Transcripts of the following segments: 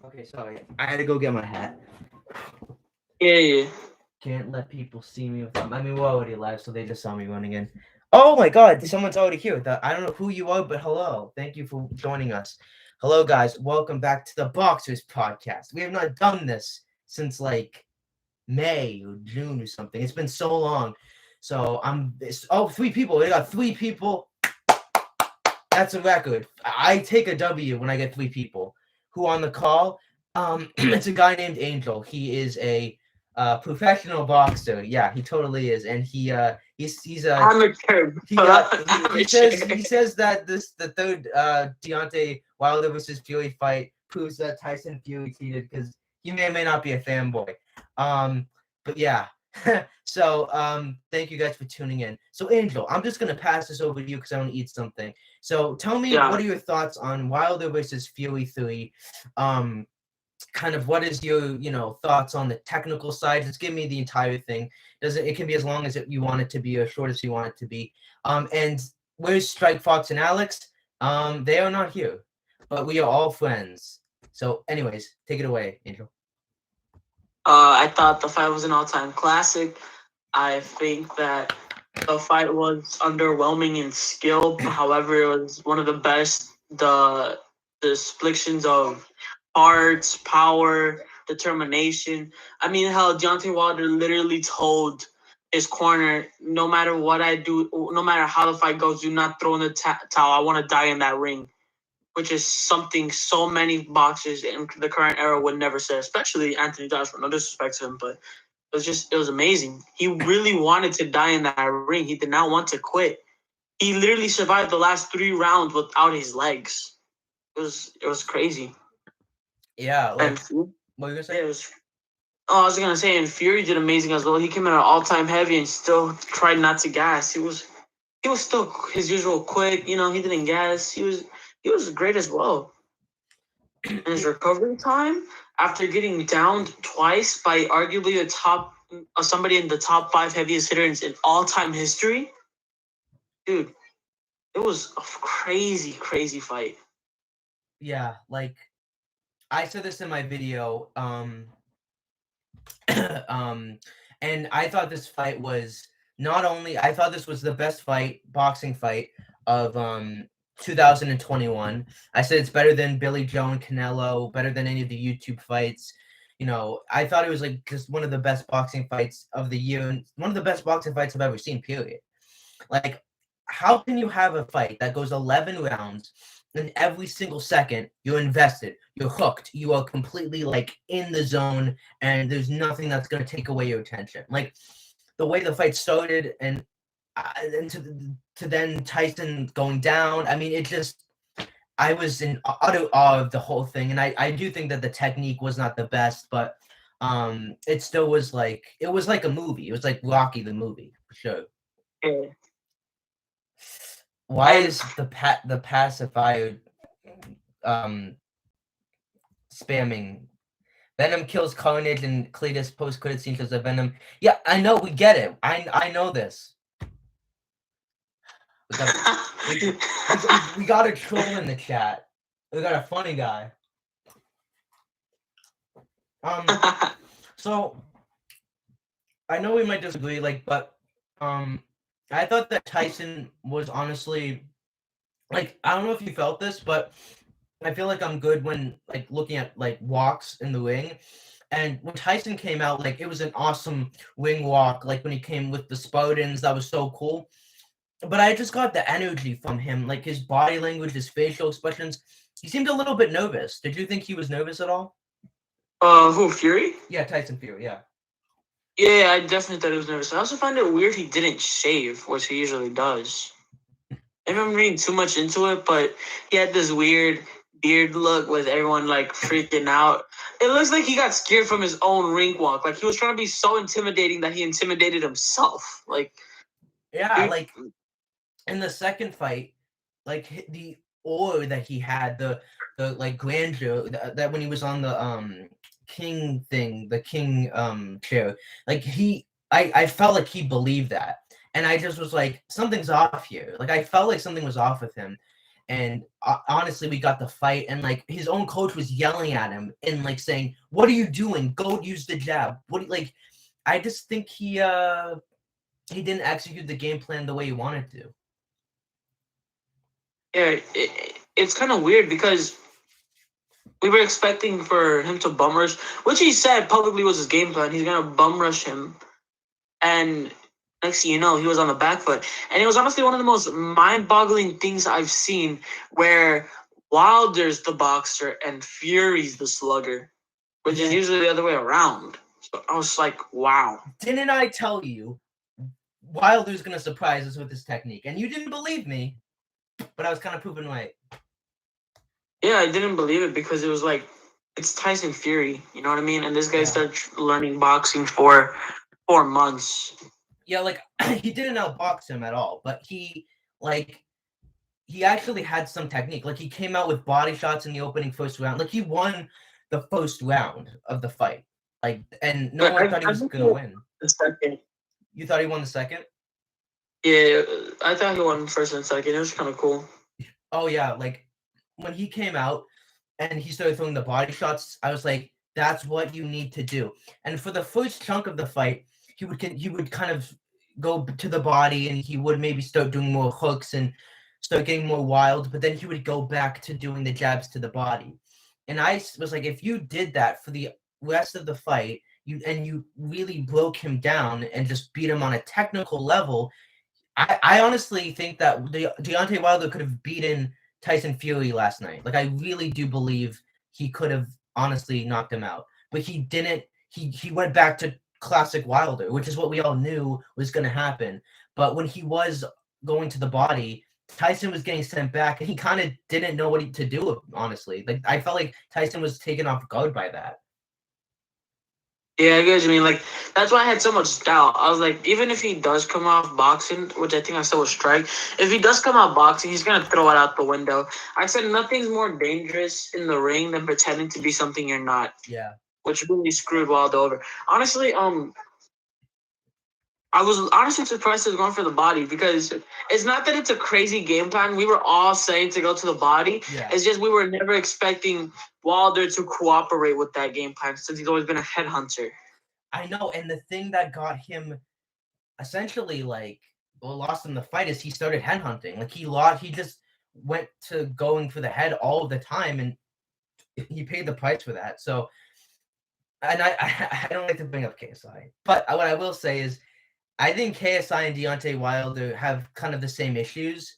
Okay, sorry. I had to go get my hat. Yeah, yeah. Can't let people see me without. I mean, we're already live, so they just saw me running in. Oh my God! Someone's already here. I don't know who you are, but hello. Thank you for joining us. Hello, guys. Welcome back to the Boxers Podcast. We have not done this since like May or June or something. It's been so long. So three people. We got three people. That's a record. I take a W when I get three people. Who on the call? It's a guy named Angel. He is a professional boxer. Yeah, he totally is, and he's Amateur. he says that the third Deontay Wilder versus Fury fight proves that Tyson Fury cheated because he may or may not be a fanboy. But yeah. So thank you guys for tuning in. So Angel, I'm just gonna pass this over to you because I want to eat something. So tell me, Yeah. what are your thoughts on Wilder versus Fury 3? Kind of what is your thoughts on the technical side? Just give me the entire thing. It can be as long as you want it to be or short as you want it to be. And where's Strike Fox and Alex? They are not here, but we are all friends. So anyways, take it away, Angel. I thought the fight was an all-time classic. I think that the fight was underwhelming in skill. However, it was one of the best. The splictions of hearts, power, determination. I mean, hell, Deontay Wilder literally told his corner, no matter what I do, no matter how the fight goes, do not throw in the towel. I want to die in that ring, which is something so many boxers in the current era would never say, especially Anthony Joshua. No disrespect to him, but it was amazing. He really wanted to die in that ring. He did not want to quit. He literally survived the last 3 rounds without his legs. It was crazy. Yeah, And what were you gonna say? it was. Oh, I was gonna say, and Fury did amazing as well. He came in at all-time heavy and still tried not to gas. He was still his usual quick. He didn't gas. He was great as well. And his recovery time after getting downed twice by arguably the top somebody in the top 5 heaviest hitters in all-time history, dude, it was a crazy, crazy fight. Yeah, like I said this in my video, and I thought this fight was not only I thought this was the best boxing fight of 2021. I said it's better than Billy Joe and Canelo, better than any of the YouTube fights. I thought it was like just one of the best boxing fights of the year, and one of the best boxing fights I've ever seen. Period. Like, how can you have a fight that goes 11 rounds? And every single second, you're invested, you're hooked, you are completely like in the zone, and there's nothing that's going to take away your attention. Like the way the fight started, and to then Tyson going down. I mean, I was in utter awe of the whole thing, and I do think that the technique was not the best, but it still was like a movie. It was like Rocky the movie for sure. Yeah. Why And is the pacifier um spamming? Venom kills Carnage and Cletus post credit scene says that Venom. Yeah, I know, we get it. I know this. We got a troll in the chat. We got a funny guy. So I know we might disagree, but I thought that Tyson was honestly, I don't know if you felt this, but I feel like I'm good when looking at walks in the ring. And when Tyson came out, it was an awesome ring walk. Like when he came with the Spartans, that was so cool. But I just got the energy from him, like his body language, his facial expressions. He seemed a little bit nervous. Did you think he was nervous at all? Who, Fury? Yeah, Tyson Fury. Yeah. Yeah, I definitely thought he was nervous. I also find it weird he didn't shave, which he usually does. Maybe I'm reading too much into it, but he had this weird beard look with everyone freaking out. It looks like he got scared from his own ring walk. Like he was trying to be so intimidating that he intimidated himself. Yeah, dude, in the second fight, the aura that he had, the grandeur that when he was on the king thing, the king chair, I felt like he believed that, and I just was like, something's off here. Like I felt like something was off with him, And honestly, we got the fight, and like his own coach was yelling at him and like saying, "What are you doing? Go use the jab." Like? I just think he didn't execute the game plan the way he wanted to. Yeah, it's kind of weird because we were expecting for him to bum rush, which he said publicly was his game plan. He's gonna bum rush him, and next thing you know, he was on the back foot, and it was honestly one of the most mind-boggling things I've seen, where Wilder's the boxer and Fury's the slugger, which is usually the other way around. So I was like, wow. Didn't I tell you Wilder's gonna surprise us with his technique? And you didn't believe me, but I was kind of proven right. Yeah, I didn't believe it because it was like, it's Tyson Fury, you know what I mean? And this guy started learning boxing for 4 months. Yeah, like he didn't outbox him at all, but he actually had some technique. Like he came out with body shots in the opening first round. Like he won the first round of the fight. Like, and no one thought he was gonna win. The second. You thought he won the second? Yeah, I thought he won first and second. It was kind of cool. Oh yeah, like when he came out and he started throwing the body shots, I was like, that's what you need to do. And for the first chunk of the fight, he would kind of go to the body and he would maybe start doing more hooks and start getting more wild, but then he would go back to doing the jabs to the body. And I was like, if you did that for the rest of the fight, you really broke him down and just beat him on a technical level, I honestly think that Deontay Wilder could have beaten Tyson Fury last night. Like, I really do believe he could have honestly knocked him out. But he didn't. He went back to classic Wilder, which is what we all knew was going to happen. But when he was going to the body, Tyson was getting sent back, and he kind of didn't know what to do, honestly. Like, I felt like Tyson was taken off guard by that. Yeah, I get what you mean. Like, that's why I had so much doubt. I was like, even if he does come off boxing, which I think I still will strike, if he does come out boxing, he's going to throw it out the window. I said nothing's more dangerous in the ring than pretending to be something you're not. Yeah. Which really screwed Wilder over. Honestly, I was honestly surprised he was going for the body because it's not that it's a crazy game plan. We were all saying to go to the body. Yeah. It's just we were never expecting Wilder to cooperate with that game plan since he's always been a headhunter. I know, and the thing that got him essentially lost in the fight is he started headhunting. Like he just went to going for the head all of the time, and he paid the price for that. So, and I don't like to bring up KSI, but what I will say is, I think KSI and Deontay Wilder have kind of the same issues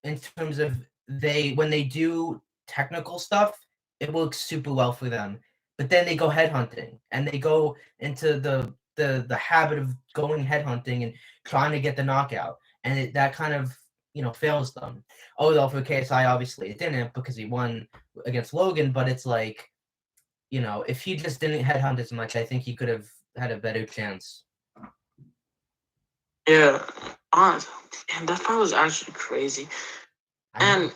in terms of when they do technical stuff, it works super well for them. But then they go headhunting and they go into the habit of going headhunting and trying to get the knockout. And that kind of, fails them. Although for KSI, obviously it didn't because he won against Logan. But it's like, if he just didn't headhunt as much, I think he could have had a better chance. Yeah, and that fight was actually crazy. And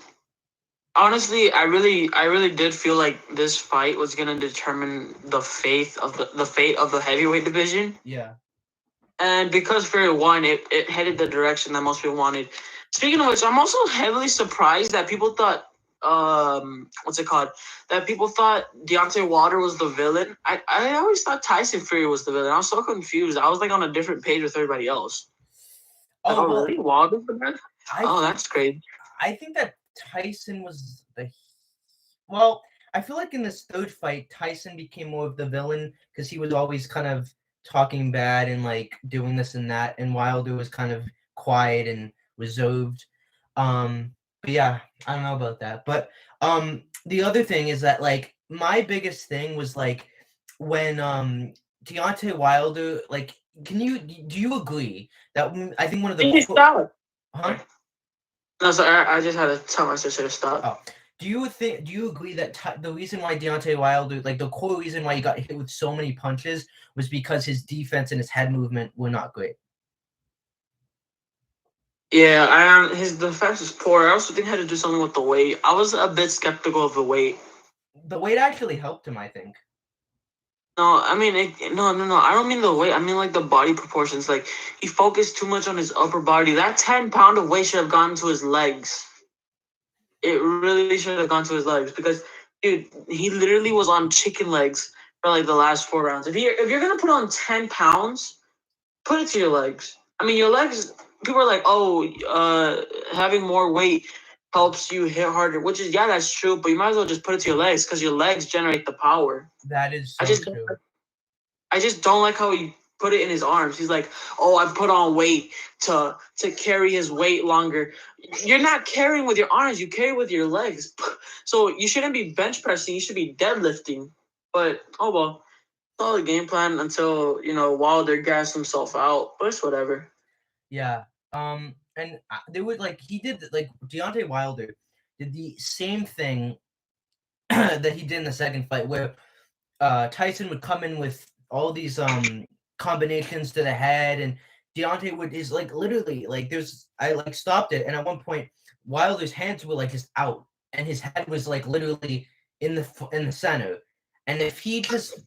honestly, I really did feel like this fight was gonna determine the fate of the heavyweight division. Yeah. And because Fury won, it headed the direction that most people wanted. Speaking of which, I'm also heavily surprised that people thought that people thought Deontay Wilder was the villain. I always thought Tyson Fury was the villain. I was so confused. I was like on a different page with everybody else. Oh, really? Wilder's the bad? Oh, that's great. I think that Tyson was well, I feel like in this third fight, Tyson became more of the villain because he was always kind of talking bad and doing this and that, and Wilder was kind of quiet and reserved. But yeah, I don't know about that. But the other thing is that my biggest thing was when Deontay Wilder do you agree that I think one of the Huh? No, sorry, I just had to tell my sister to stop. Oh. Do you agree that the reason why Deontay Wilder, the core reason why he got hit with so many punches was because his defense and his head movement were not great? Yeah, his defense was poor. I also think he had to do something with the weight. I was a bit skeptical of the weight. The weight actually helped him, I think. No, I mean, no. I don't mean the weight. I mean, the body proportions. He focused too much on his upper body. That 10-pound of weight should have gone to his legs. it really should have gone to his legs because, dude, he literally was on chicken legs for like the last 4 rounds. If you're gonna put on 10 pounds, put it to your legs. I mean, your legs. People are like, oh, having more weight helps you hit harder, which is that's true. But you might as well just put it to your legs because your legs generate the power. That is so true. I just don't like how he put it in his arms. He's like, oh, I put on weight to carry his weight longer. You're not carrying with your arms. You carry with your legs. So you shouldn't be bench pressing. You should be deadlifting. But, oh, well. All the game plan until Wilder gassed himself out, but it's whatever. Yeah. And they would he did Deontay Wilder did the same thing that he did in the second fight, where Tyson would come in with all these combinations to the head, and Deontay is literally I stopped it, and at one point Wilder's hands were just out, and his head was literally in the center. And if he just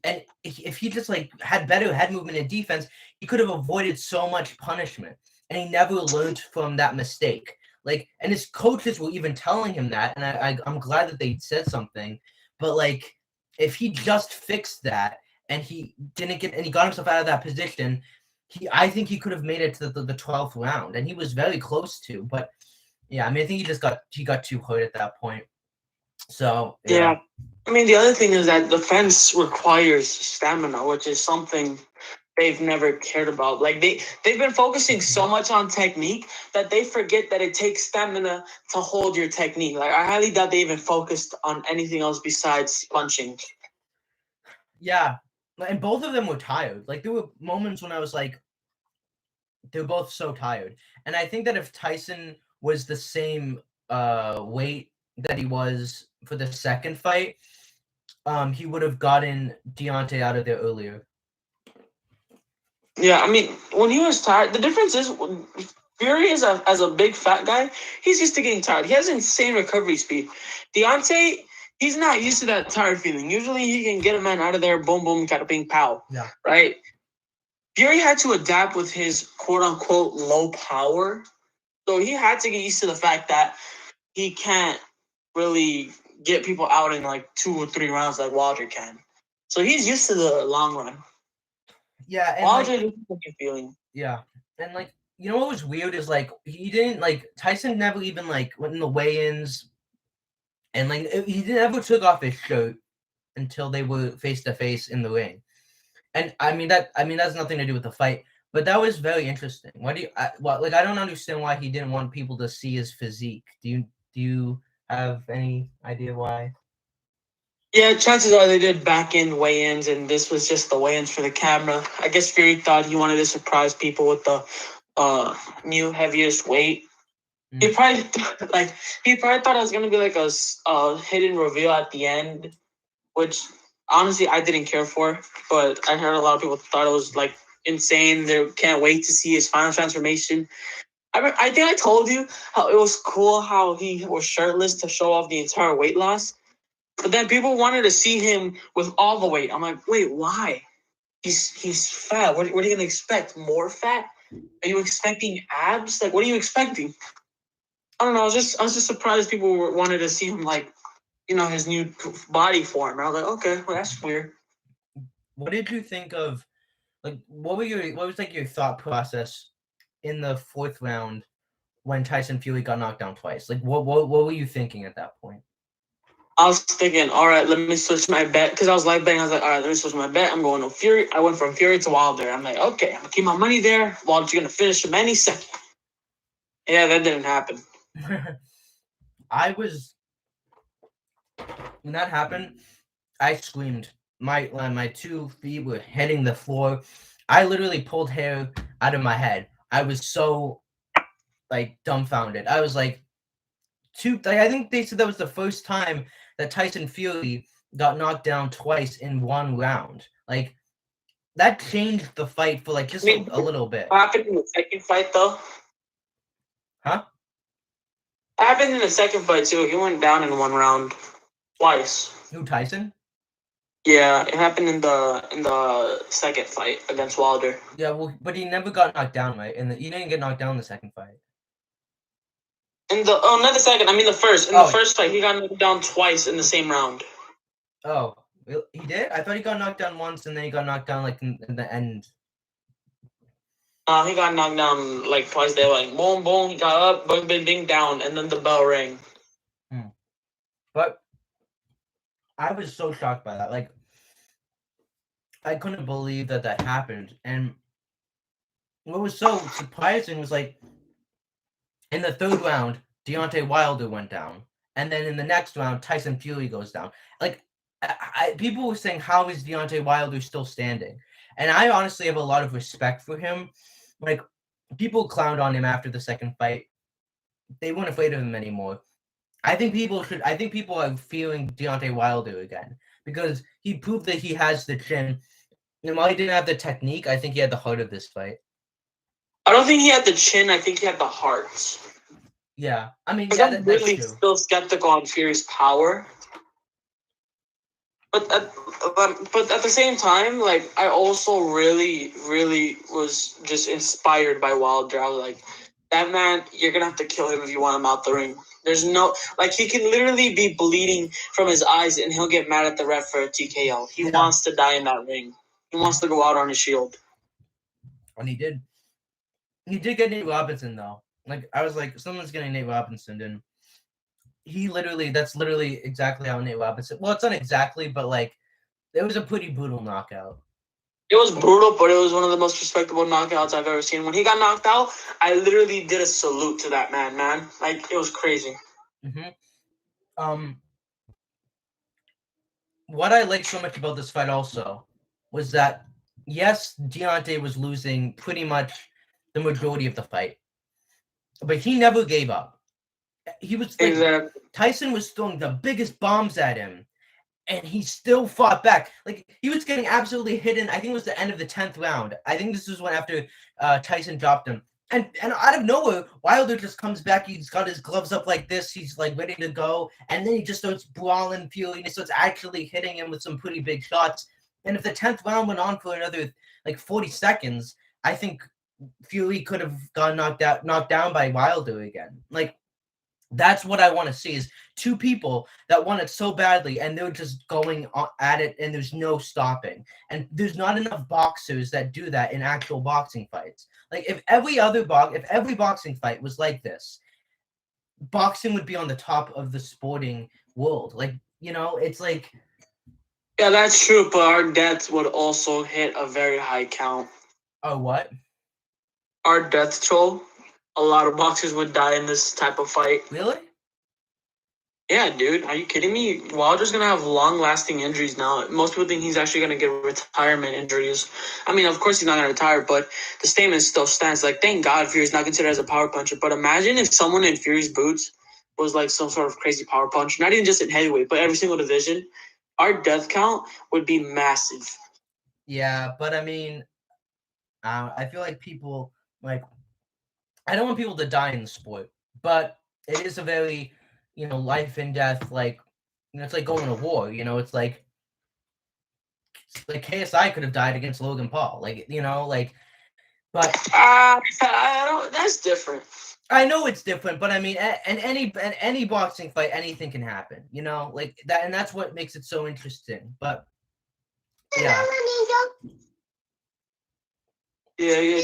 had better head movement and defense, he could have avoided so much punishment. And he never learned from that mistake. And his coaches were even telling him that, and I'm glad that they said something. But if he just fixed that and he got himself out of that position, I think he could have made it to the 12th round, and he was very close to. But yeah, I mean, I think he got too hurt at that point. So yeah. I mean, the other thing is that defense requires stamina, which is something they've never cared about. They've been focusing so much on technique that they forget that it takes stamina to hold your technique. I highly doubt they even focused on anything else besides punching. Yeah, and both of them were tired. There were moments when I was they were both so tired. And I think that if Tyson was the same weight that he was for the second fight, he would have gotten Deontay out of there earlier. Yeah, I mean, when he was tired, the difference is Fury as a big fat guy, he's used to getting tired. He has insane recovery speed. Deontay, he's not used to that tired feeling. Usually he can get a man out of there, boom, boom, kind of bing, pow. Yeah. Right? Fury had to adapt with his quote-unquote low power. So he had to get used to the fact that he can't really get people out in 2 or 3 rounds like Wilder can. So he's used to the long run. Yeah, and Wilder feeling. Yeah, and what was weird is he didn't Tyson never even went in the weigh-ins, and he never took off his shirt until they were face to face in the ring. And I mean that's nothing to do with the fight, but that was very interesting. Why do you I don't understand why he didn't want people to see his physique. Do you have any idea why? Yeah, chances are they did back-end weigh-ins, and this was just the weigh-ins for the camera. I guess Fury thought he wanted to surprise people with the new heaviest weight. Mm. He probably thought it was gonna be a hidden reveal at the end, which honestly I didn't care for. But I heard a lot of people thought it was insane. They can't wait to see his final transformation. I think I told you how it was cool how he was shirtless to show off the entire weight loss. But then people wanted to see him with all the weight. I'm like, wait, why? He's fat. What are you gonna expect? More fat? Are you expecting abs? What are you expecting? I don't know. I was just surprised people wanted to see him his new body form. I was like, okay, well that's weird. What did you think of what was your thought process in the 4th round when Tyson Fury got knocked down twice? What were you thinking at that point? I was thinking, all right, let me switch my bet. Because I was live betting. I was like, all right, let me switch my bet. I'm going to Fury. I went from Fury to Wilder. I'm like, okay, I'm going to keep my money there. Wilder's going to finish him any second. Yeah, that didn't happen. When that happened, I screamed. My 2 feet were hitting the floor. I literally pulled hair out of my head. I was so dumbfounded. I was I think they said that was the first time that Tyson Fury got knocked down twice in 1 round. That changed the fight for just a little bit. What happened in the second fight though? Huh? What happened in the second fight too? He went down in 1 round twice. Who, Tyson? Yeah, it happened in the second fight against Wilder. Yeah, well, but he never got knocked down, right? And he didn't get knocked down in the second fight. Not the second. I mean the first. In Oh. the first fight, he got knocked down twice in the same round. Oh, he did? I thought he got knocked down once, and then he got knocked down like in the end. He got knocked down like twice. They were like boom, boom. He got up, bing, bing, bing, down, and then the bell rang. But I was so shocked by that. Like, I couldn't believe that happened. And what was so surprising was, like, in the third round, Deontay Wilder went down, and then in the next round, Tyson Fury goes down. Like, people were saying, how is Deontay Wilder still standing? And I honestly have a lot of respect for him. Like, people clowned on him after the second fight. They weren't afraid of him anymore. I think people are feeling Deontay Wilder again because he proved that he has the chin. And while he didn't have the technique, I think he had the heart of this fight. I don't think he had the chin. I think he had the heart. Yeah, I mean, yeah, I'm really still skeptical on Fury's power. But at the same time, like, I also really, really was just inspired by Wilder. I was like, that man, you're going to have to kill him if you want him out the ring. There's no, like, he can literally be bleeding from his eyes and he'll get mad at the ref for a TKO. He wants to die in that ring. He wants to go out on his shield. And he did. He did get Nate Robinson, though. Like, I was like, someone's getting Nate Robinson, and that's literally exactly how Nate Robinson, well, it's not exactly, but, like, it was a pretty brutal knockout. It was brutal, but it was one of the most respectable knockouts I've ever seen. When he got knocked out, I literally did a salute to that man. Like, it was crazy. What I liked so much about this fight also was that, yes, Deontay was losing pretty much the majority of the fight, but he never gave up. He was like, exactly. Tyson was throwing the biggest bombs at him, and he still fought back. Like, he was getting absolutely hidden. I think it was the end of the 10th round. I think this was when after Tyson dropped him. And out of nowhere, Wilder just comes back. He's got his gloves up like this. He's like ready to go. And then he just starts brawling Fury. And he starts actually hitting him with some pretty big shots. And if the 10th round went on for another like 40 seconds, I think Fury could have gone knocked down by Wilder again. Like, that's what I want to see, is two people that want it so badly and they're just going at it and there's no stopping. And there's not enough boxers that do that in actual boxing fights. Like, if every boxing fight was like this, boxing would be on the top of the sporting world. Like, it's like... Yeah, that's true, but our deaths would also hit a very high count. Oh, what? Our death toll. A lot of boxers would die in this type of fight. Really? Yeah, dude. Are you kidding me? Wilder's going to have long-lasting injuries now. Most people think he's actually going to get retirement injuries. I mean, of course he's not going to retire, but the statement still stands. Like, thank God Fury's not considered as a power puncher. But imagine if someone in Fury's boots was like some sort of crazy power puncher. Not even just in heavyweight, but every single division. Our death count would be massive. Yeah, but I mean, I feel like people, like... I don't want people to die in the sport, but it is a very, life and death, like, it's like going to war, it's like KSI could have died against Logan Paul, but... that's different. I know it's different, but I mean, in any boxing fight, anything can happen, like that, and that's what makes it so interesting, but, yeah. Yeah.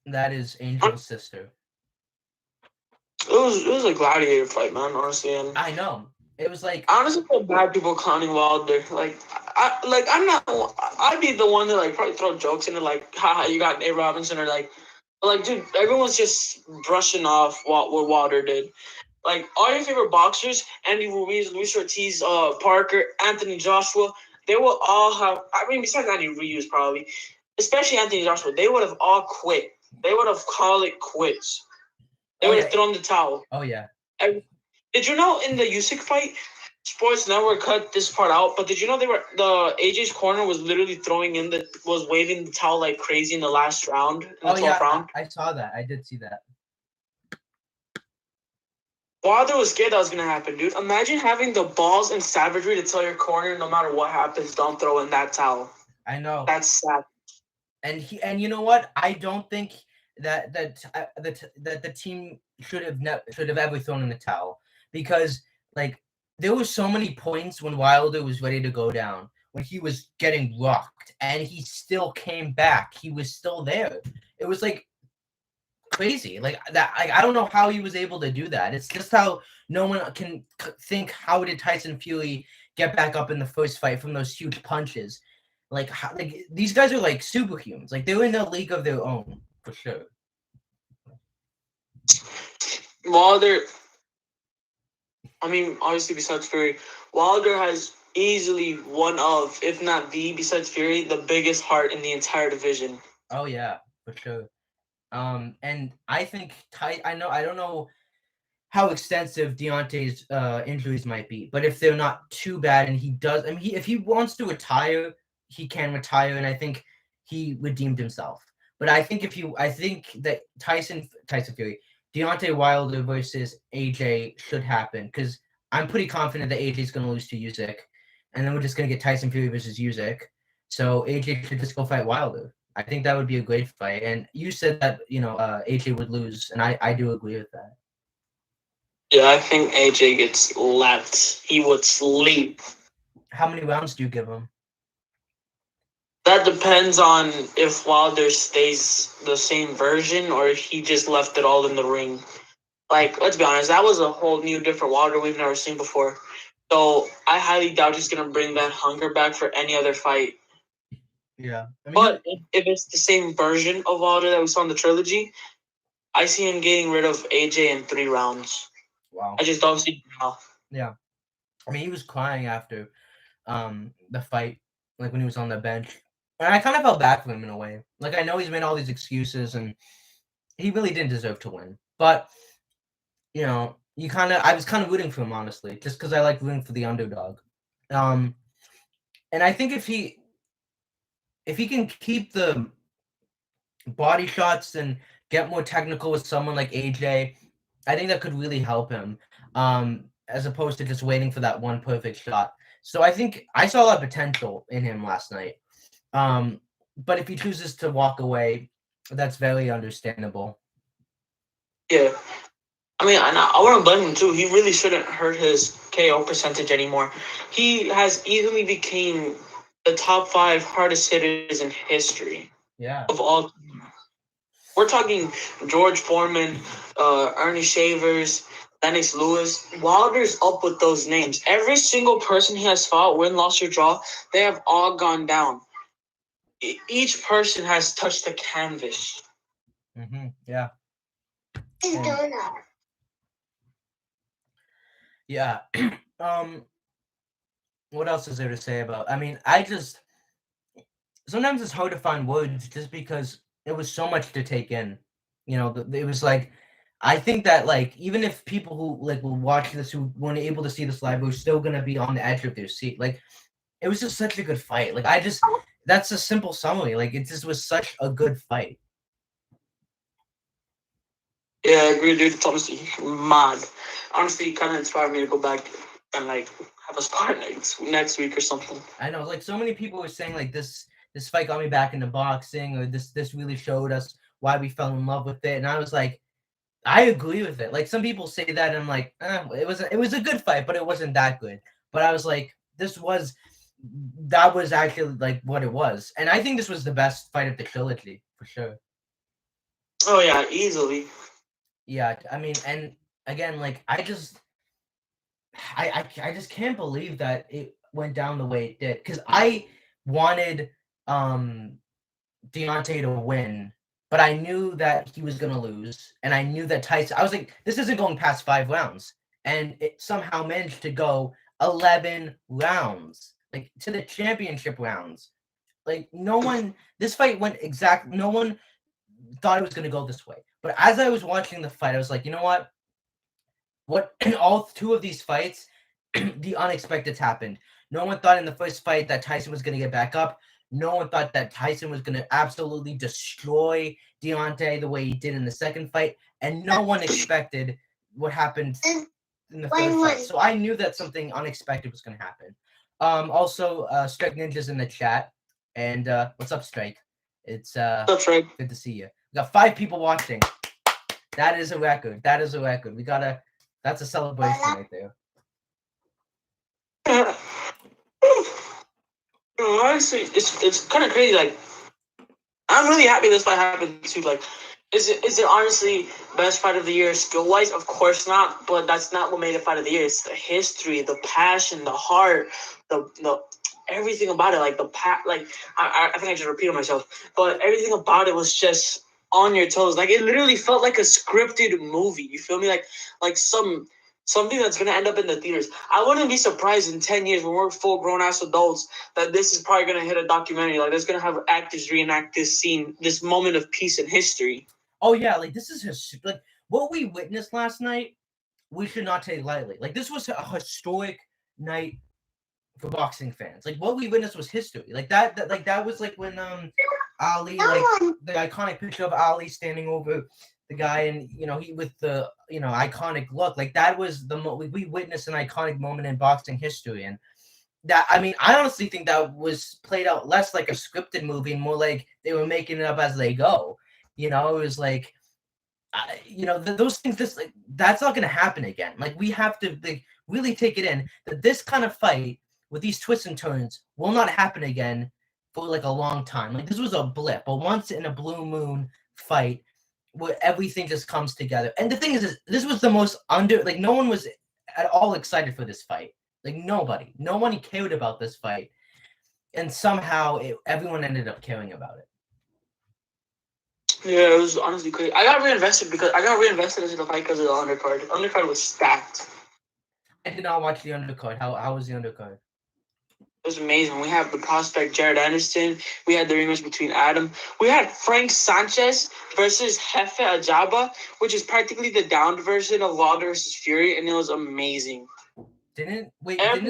That is Angel's sister. It was a gladiator fight, man, honestly. And I know. It was like... I honestly feel bad people clowning Wilder. I'd be the one to like probably throw jokes into like, haha, you got Nate Robinson, or like, dude, everyone's just brushing off what Wilder did. Like, all your favorite boxers, Andy Ruiz, Luis Ortiz, Parker, Anthony Joshua, they will all have, I mean, besides Andy Ruiz probably, especially Anthony Joshua, they would have all quit. They would have called it quits. They would have thrown the towel. Oh, yeah. Did you know in the Usyk fight, Sports Network cut this part out, but did you know the AJ's corner was literally was waving the towel like crazy in the last round, in the 12th round? I saw that. I did see that. Wilder was scared that was going to happen, dude. Imagine having the balls and savagery to tell your corner, no matter what happens, don't throw in that towel. I know. That's sad. And you know what? I don't think that the team should have ever thrown in the towel, because like there were so many points when Wilder was ready to go down, when he was getting rocked, and he still came back. He was still there. It was like crazy. Like that. I don't know how he was able to do that. It's just how no one can think, how did Tyson Fury get back up in the first fight from those huge punches? Like, like these guys are like superhumans. Like they're in a league of their own for sure. Wilder, I mean, obviously besides Fury, Wilder has easily one of, if not the, besides Fury, the biggest heart in the entire division. Oh yeah, for sure. And I think I don't know how extensive Deontay's injuries might be, but if they're not too bad, and he does, I mean, if he wants to retire, he can retire, and I think he redeemed himself. But I think I think that Tyson Fury, Deontay Wilder versus AJ should happen, because I'm pretty confident that AJ is going to lose to Usyk, and then we're just going to get Tyson Fury versus Usyk. So AJ should just go fight Wilder. I think that would be a great fight. And you said that AJ would lose, and I do agree with that. Yeah, I think AJ gets left. He would sleep. How many rounds do you give him? That depends on if Wilder stays the same version or if he just left it all in the ring. Like, let's be honest, that was a whole new, different Wilder we've never seen before. So I highly doubt he's going to bring that hunger back for any other fight. Yeah. I mean, but if it's the same version of Wilder that we saw in the trilogy, I see him getting rid of AJ in 3 rounds. Wow. I just don't see how. Yeah. I mean, he was crying after the fight, like when he was on the bench. And I kind of felt bad for him in a way. Like, I know he's made all these excuses, and he really didn't deserve to win. But, I was kind of rooting for him, honestly, just because I like rooting for the underdog. And I think if he can keep the body shots and get more technical with someone like AJ, I think that could really help him, as opposed to just waiting for that one perfect shot. So I think I saw a lot of potential in him last night. But if he chooses to walk away, that's very understandable. Yeah. I mean, I wouldn't blame him too. He really shouldn't hurt his KO percentage anymore. He has easily became the top 5 hardest hitters in history. Yeah. Of all. We're talking George Foreman, Ernie Shavers, Lennox Lewis. Wilder's up with those names. Every single person he has fought, win, loss, or draw, they have all gone down. Each person has touched the canvas. Mm-hmm. Yeah. Yeah. What else is there to say about? I mean, sometimes it's hard to find words just because it was so much to take in. It was like, I think that like even if people who like will watch this who weren't able to see this live, are still gonna be on the edge of their seat. Like, it was just such a good fight. Like, that's a simple summary. Like, it just was such a good fight. Yeah, I agree, dude. It's honestly mad. Honestly, it kind of inspired me to go back and like have a spar next week or something. I know, like so many people were saying like this fight got me back into boxing, or this really showed us why we fell in love with it. And I was like, I agree with it. Like, some people say that, and I'm like, it was a good fight, but it wasn't that good. But I was like, that was actually like what it was. And I think this was the best fight of the trilogy for sure. Oh yeah, easily. Yeah, I mean, and again, like I just can't believe that it went down the way it did, because I wanted Deontay to win, but I knew that he was gonna lose, and I knew that Tyson. I was like, this isn't going past 5 rounds, and it somehow managed to go 11 rounds, like to the championship rounds. Like, this fight went no one thought it was gonna go this way. But as I was watching the fight, I was like, you know what? In all 2 of these fights, the unexpected happened. No one thought in the first fight that Tyson was going to get back up. No one thought that Tyson was going to absolutely destroy Deontay the way he did in the second fight. And no one expected what happened in the third fight. So I knew that something unexpected was going to happen. Also, Strike Ninja's in the chat. And what's up, Strike? It's What's up, Strike? Good to see you. We got 5 people watching. That is a record. That is a record. That's a celebration right there. Honestly, it's kind of crazy. Like, I'm really happy this fight happened too. Like, is it honestly best fight of the year skill wise? Of course not. But that's not what made it fight of the year. It's the history, the passion, the heart, the everything about it. Like like I think I just repeated myself. But everything about it was just on your toes. Like it literally felt like a scripted movie. You feel me? Like something that's gonna end up in the theaters. I wouldn't be surprised in 10 years when we're full grown ass adults that this is probably gonna hit a documentary. Like it's gonna have actors reenact this scene, this moment of peace in history. Oh yeah, like this is like what we witnessed last night. We should not take lightly. Like this was a historic night for boxing fans. Like what we witnessed was history. Like that was like when Ali, like the iconic picture of Ali standing over the guy, and he with the iconic look. Like that was we witnessed an iconic moment in boxing history. And that, I mean, I honestly think that was played out less like a scripted movie and more like they were making it up as they go. It was like those things, that's not going to happen again. Like we have to really take it in that this kind of fight with these twists and turns will not happen again for like a long time. Like this was a blip, a once in a blue moon fight where everything just comes together. And the thing is this was the most no one was at all excited for this fight. Like no one cared about this fight, and somehow everyone ended up caring about it. Yeah, it was honestly crazy. I got reinvested into the fight because of the undercard. The undercard was stacked. I did not watch the undercard. How was the undercard? It was amazing. We have the prospect Jared Anderson. We had the rematch between Adam. We had Frank Sanchez versus Jefe Ajaba, which is practically the downed version of Wilder versus Fury, and it was amazing. Didn't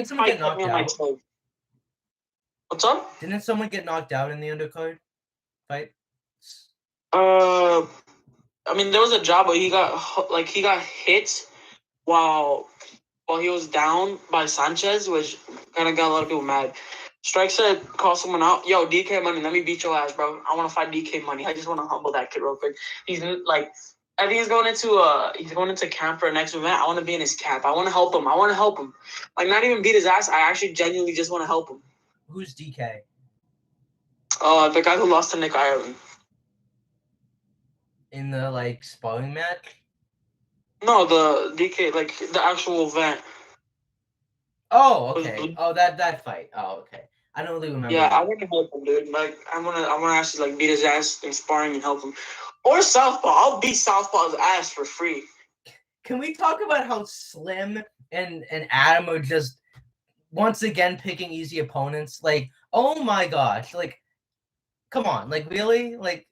someone get knocked out? What's up? Didn't someone get knocked out in the undercard fight? I mean, there was a job where he got hit while he was down by Sanchez, which kind of got a lot of people mad. Strike said, call someone out. Yo, DK Money, let me beat your ass, bro. I want to fight DK Money. I just want to humble that kid real quick. He's like, I think he's going into camp for the next event. I want to be in his camp. I want to help him. Like, not even beat his ass. I actually genuinely just want to help him. Who's DK? The guy who lost to Nick Ireland. In the sparring match? No, the DK, the actual event. Oh, okay. Oh, that fight. Oh, okay. I don't really remember. Yeah, I want to help him, dude. Like, I want to actually beat his ass in sparring and help him. Or Southpaw. I'll beat Southpaw's ass for free. Can we talk about how Slim and Adam are just once again picking easy opponents? Like, oh my gosh! Like, come on! Like, really? Like,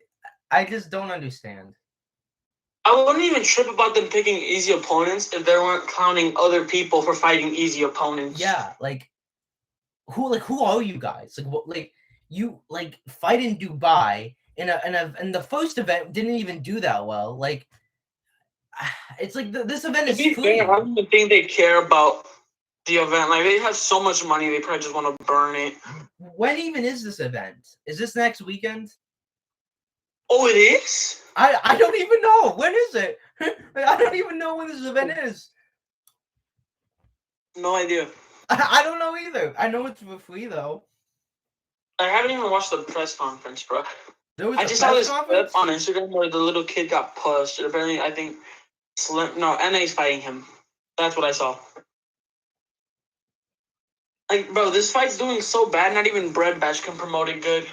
I just don't understand. I wouldn't even trip about them picking easy opponents if they weren't clowning other people for fighting easy opponents. Yeah, who are you guys? You fight in Dubai in the first event didn't even do that well. Like, it's like this event is free. I don't even think they care about the event. Like, they have so much money, they probably just want to burn it. When even is this event? Is this next weekend? Oh, it is? I don't even know. When is it? I don't even know when this event is. No idea. I don't know either. I know it's for free, though. I haven't even watched the press conference, bro. I just saw this clip on Instagram where the little kid got pushed. And apparently, I think NA's fighting him. That's what I saw. Like, bro, this fight's doing so bad, not even Bread Batch can promote it good.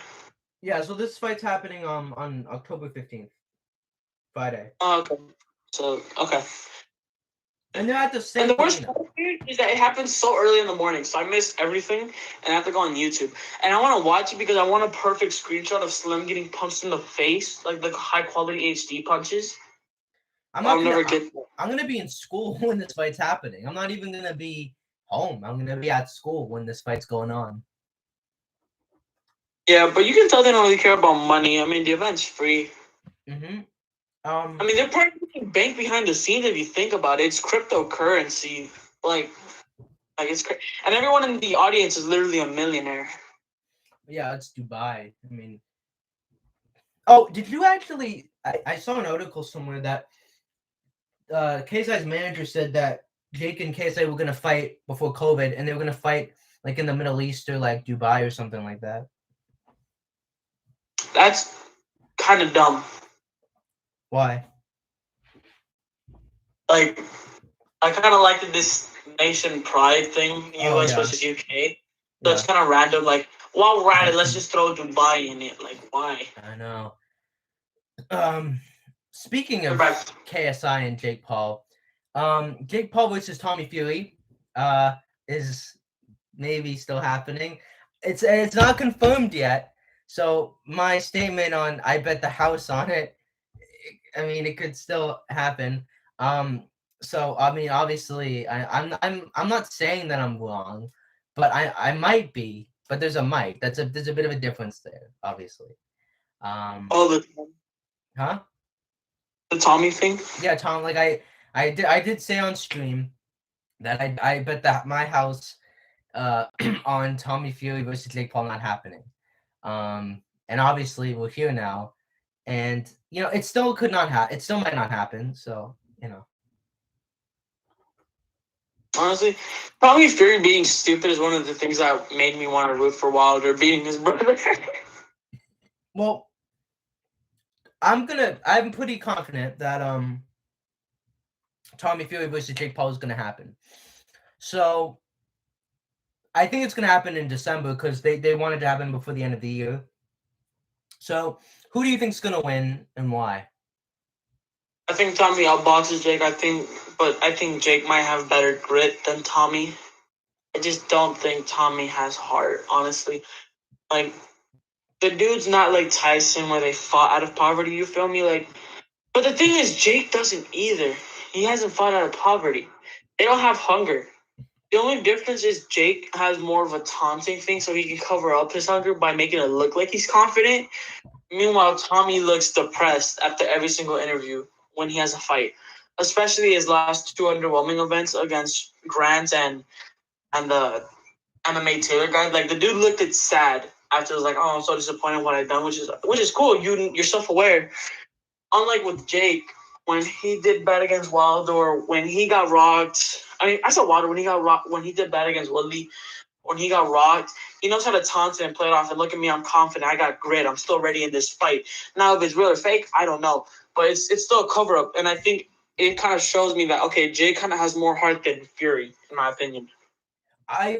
Yeah, so this fight's happening on October 15th. Friday. Oh, okay. So, okay. And they're at the same. And the worst part is that it happens so early in the morning, so I miss everything, and I have to go on YouTube. And I want to watch it because I want a perfect screenshot of Slim getting punched in the face, like the high quality HD punches. I'm gonna be in school when this fight's happening. I'm not even gonna be home. I'm gonna be at school when this fight's going on. Yeah, but you can tell they don't really care about money. I mean, the event's free. Mm-hmm. I mean, they're probably making bank behind the scenes if you think about it. It's cryptocurrency. Like it's and everyone in the audience is literally a millionaire. Yeah, it's Dubai. I mean, oh, did you actually? I saw an article somewhere that KSI's manager said that Jake and KSI were gonna fight before COVID, and they were gonna fight like in the Middle East or like Dubai or something like that. That's kind of dumb. Why? Like, I kind of liked this nation pride thing, Oh, US yeah. versus UK. So Yeah. it's kind of random. Like, while we're at it, let's just throw Dubai in it. Like, why? I know. Speaking of Right. KSI and Jake Paul, Jake Paul versus Tommy Fury, is maybe still happening. It's not confirmed yet. So my statement on I bet the house on it, I mean it could still happen. So I mean obviously I'm not saying that I'm wrong, but I might be, but there's a might. There's a bit of a difference there, obviously. Oh, Huh? the Tommy thing? Yeah, Tom, like I did say on stream that I bet that my house on Tommy Fury versus Jake Paul not happening. And obviously we're here now, and you know it still could not happen. It still might not happen. So you know. Honestly, Tommy Fury being stupid is one of the things that made me want to root for Wilder beating his brother. Well, I'm pretty confident that Tommy Fury versus Jake Paul is gonna happen. So I think it's gonna happen in December because they wanted to happen before the end of the year. So who do you think's gonna win and why? I think Tommy outboxes Jake. I think Jake might have better grit than Tommy. I just don't think Tommy has heart, honestly. Like, the dude's not like Tyson where they fought out of poverty, you feel me? Like, but the thing is, Jake doesn't either. He hasn't fought out of poverty. They don't have hunger. The only difference is Jake has more of a taunting thing so he can cover up his hunger by making it look like he's confident. Meanwhile, Tommy looks depressed after every single interview when he has a fight, especially his last two underwhelming events against Grant and the MMA Taylor guy. Like, the dude looked sad after. It was like, oh, I'm so disappointed in what I've done, which is cool. You're self aware. Unlike with Jake, when he did bad against Wilder, when he got rocked. I mean, I saw Wilder when he got rocked. When he did bad against Woodley, when he got rocked, he knows how to taunt it and play it off. And look at me, I'm confident. I got grit. I'm still ready in this fight. Now, if it's real or fake, I don't know, but it's still a cover up. And I think it kind of shows me that okay, Jay kind of has more heart than Fury, in my opinion. I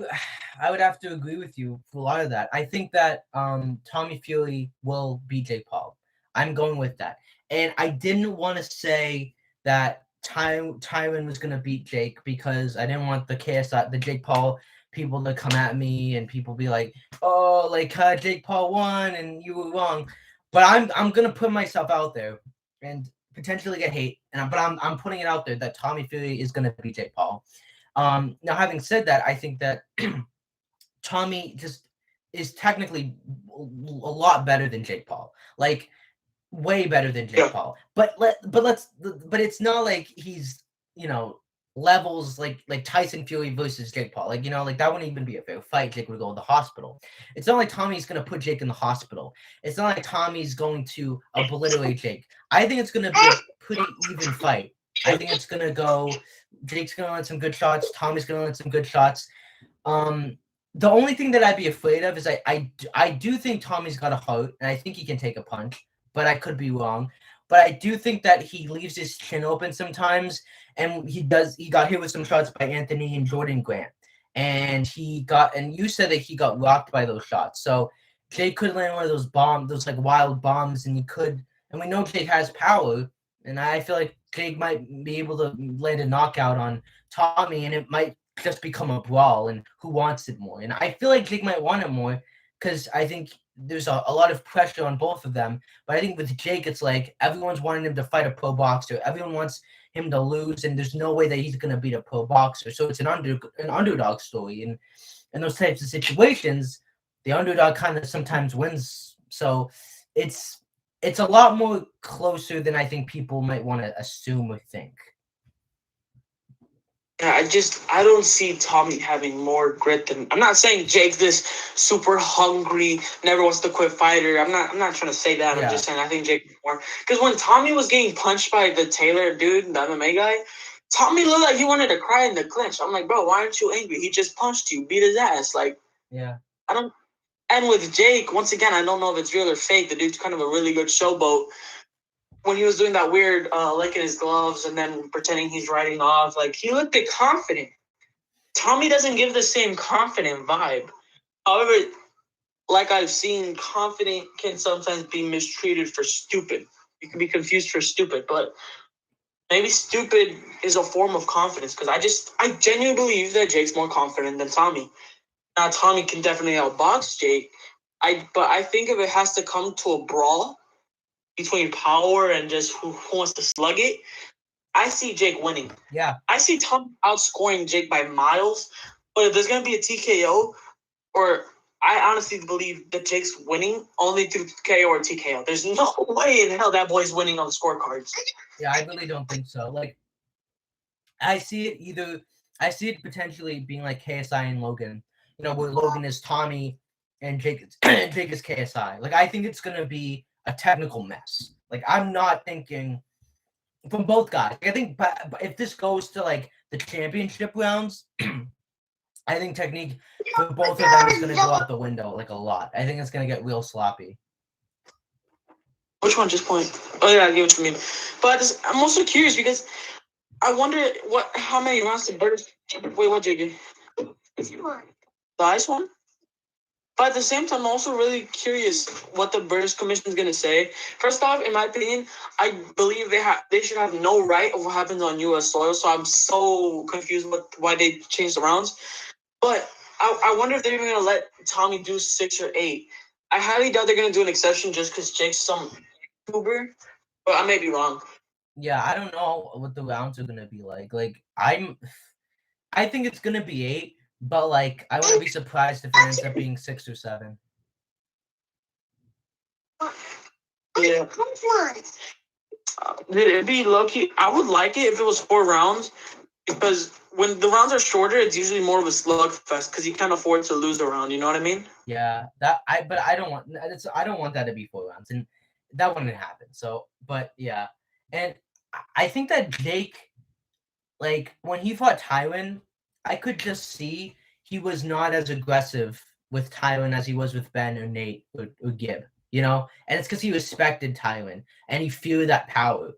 would have to agree with you for a lot of that. I think that Tommy Fury will beat Jake Paul. I'm going with that. And I didn't want to say that Tyron was gonna beat Jake because I didn't want the KSI, the Jake Paul people to come at me and people be like, oh, like Jake Paul won and you were wrong. But I'm gonna put myself out there and potentially get hate. But I'm putting it out there that Tommy Fury is gonna beat Jake Paul. Now, having said that, I think that Tommy just is technically a lot better than Jake Paul, like way better than Jake Paul. But it's not like he's levels like Tyson Fury versus Jake Paul. Like like that wouldn't even be a fair fight. Jake would go to the hospital. It's not like Tommy's gonna put Jake in the hospital. It's not like Tommy's going to obliterate Jake. I think it's gonna be a pretty even fight. I think it's gonna go. Jake's gonna land some good shots. Tommy's gonna land some good shots. The only thing that I'd be afraid of is I do think Tommy's got a heart, and I think he can take a punch, but I could be wrong. But I do think that he leaves his chin open sometimes, and he got hit with some shots by Anthony and Jordan Grant, and you said that he got rocked by those shots. So Jake could land one of those bombs, those like wild bombs, and we know Jake has power, and I feel like Jake might be able to land a knockout on Tommy, and it might just become a brawl, and who wants it more. And I feel like Jake might want it more because I think there's a lot of pressure on both of them. But I think with Jake, it's like everyone's wanting him to fight a pro boxer. Everyone wants him to lose, and there's no way that he's going to beat a pro boxer. So it's an underdog story. And in those types of situations, the underdog kind of sometimes wins. So it's a lot more closer than I think people might want to assume or think. Yeah, I don't see Tommy having more grit than. I'm not saying Jake's this super hungry, never wants to quit fighter. I'm not trying to say that. I'm Yeah. just saying I think Jake more because when Tommy was getting punched by the Taylor dude, the MMA guy, Tommy looked like he wanted to cry in the clinch. I'm like, bro, why aren't you angry? He just punched you, beat his ass. Like, Yeah. I don't. And with Jake, once again, I don't know if it's real or fake. The dude's kind of a really good showboat. When he was doing that weird licking his gloves and then pretending he's riding off, like he looked confident. Tommy doesn't give the same confident vibe. However, like I've seen, confident can sometimes be mistreated for stupid. You can be confused for stupid, but maybe stupid is a form of confidence because I genuinely believe that Jake's more confident than Tommy. Now Tommy can definitely outbox Jake. But I think if it has to come to a brawl between power and just who wants to slug it, I see Jake winning. Yeah. I see Tom outscoring Jake by miles. But if there's gonna be a TKO, or I honestly believe that Jake's winning only through KO or TKO. There's no way in hell that boy's winning on the scorecards. Yeah, I really don't think so. Like, I see it potentially being like KSI and Logan. You know, where Logan is Tommy and Jake is Jake is KSI. Like, I think it's gonna be a technical mess. Like, I'm not thinking from both guys. Like, I think, but if this goes to like the championship rounds, I think technique for both of them is gonna go out the window like a lot. I think it's gonna get real sloppy. Which one? Just point. Oh yeah, I get what you mean. But I'm also curious because I wonder how many rounds did Burgers. Wait, what Jake? The ice one. But at the same time, I'm also really curious what the British Commission is going to say. First off, in my opinion, I believe they should have no right of what happens on U.S. soil. So I'm so confused with why they changed the rounds. But I wonder if they're even going to let Tommy do 6 or 8. I highly doubt they're going to do an exception just because Jake's some YouTuber. But I may be wrong. Yeah, I don't know what the rounds are gonna be like. Like, I think it's gonna be 8, but like I wouldn't be surprised if it ends up being 6 or 7. Yeah. It'd be low key. I would like it if it was 4 rounds because when the rounds are shorter, it's usually more of a slugfest because you can't afford to lose a round. You know what I mean? Yeah, but I don't want I don't want that to be 4 rounds, and that wouldn't happen. So, but yeah, and I think that Jake, like when he fought Tywin, I could just see he was not as aggressive with Tywin as he was with Ben or Nate or Gib, you know, and it's because he respected Tywin and he feared that power.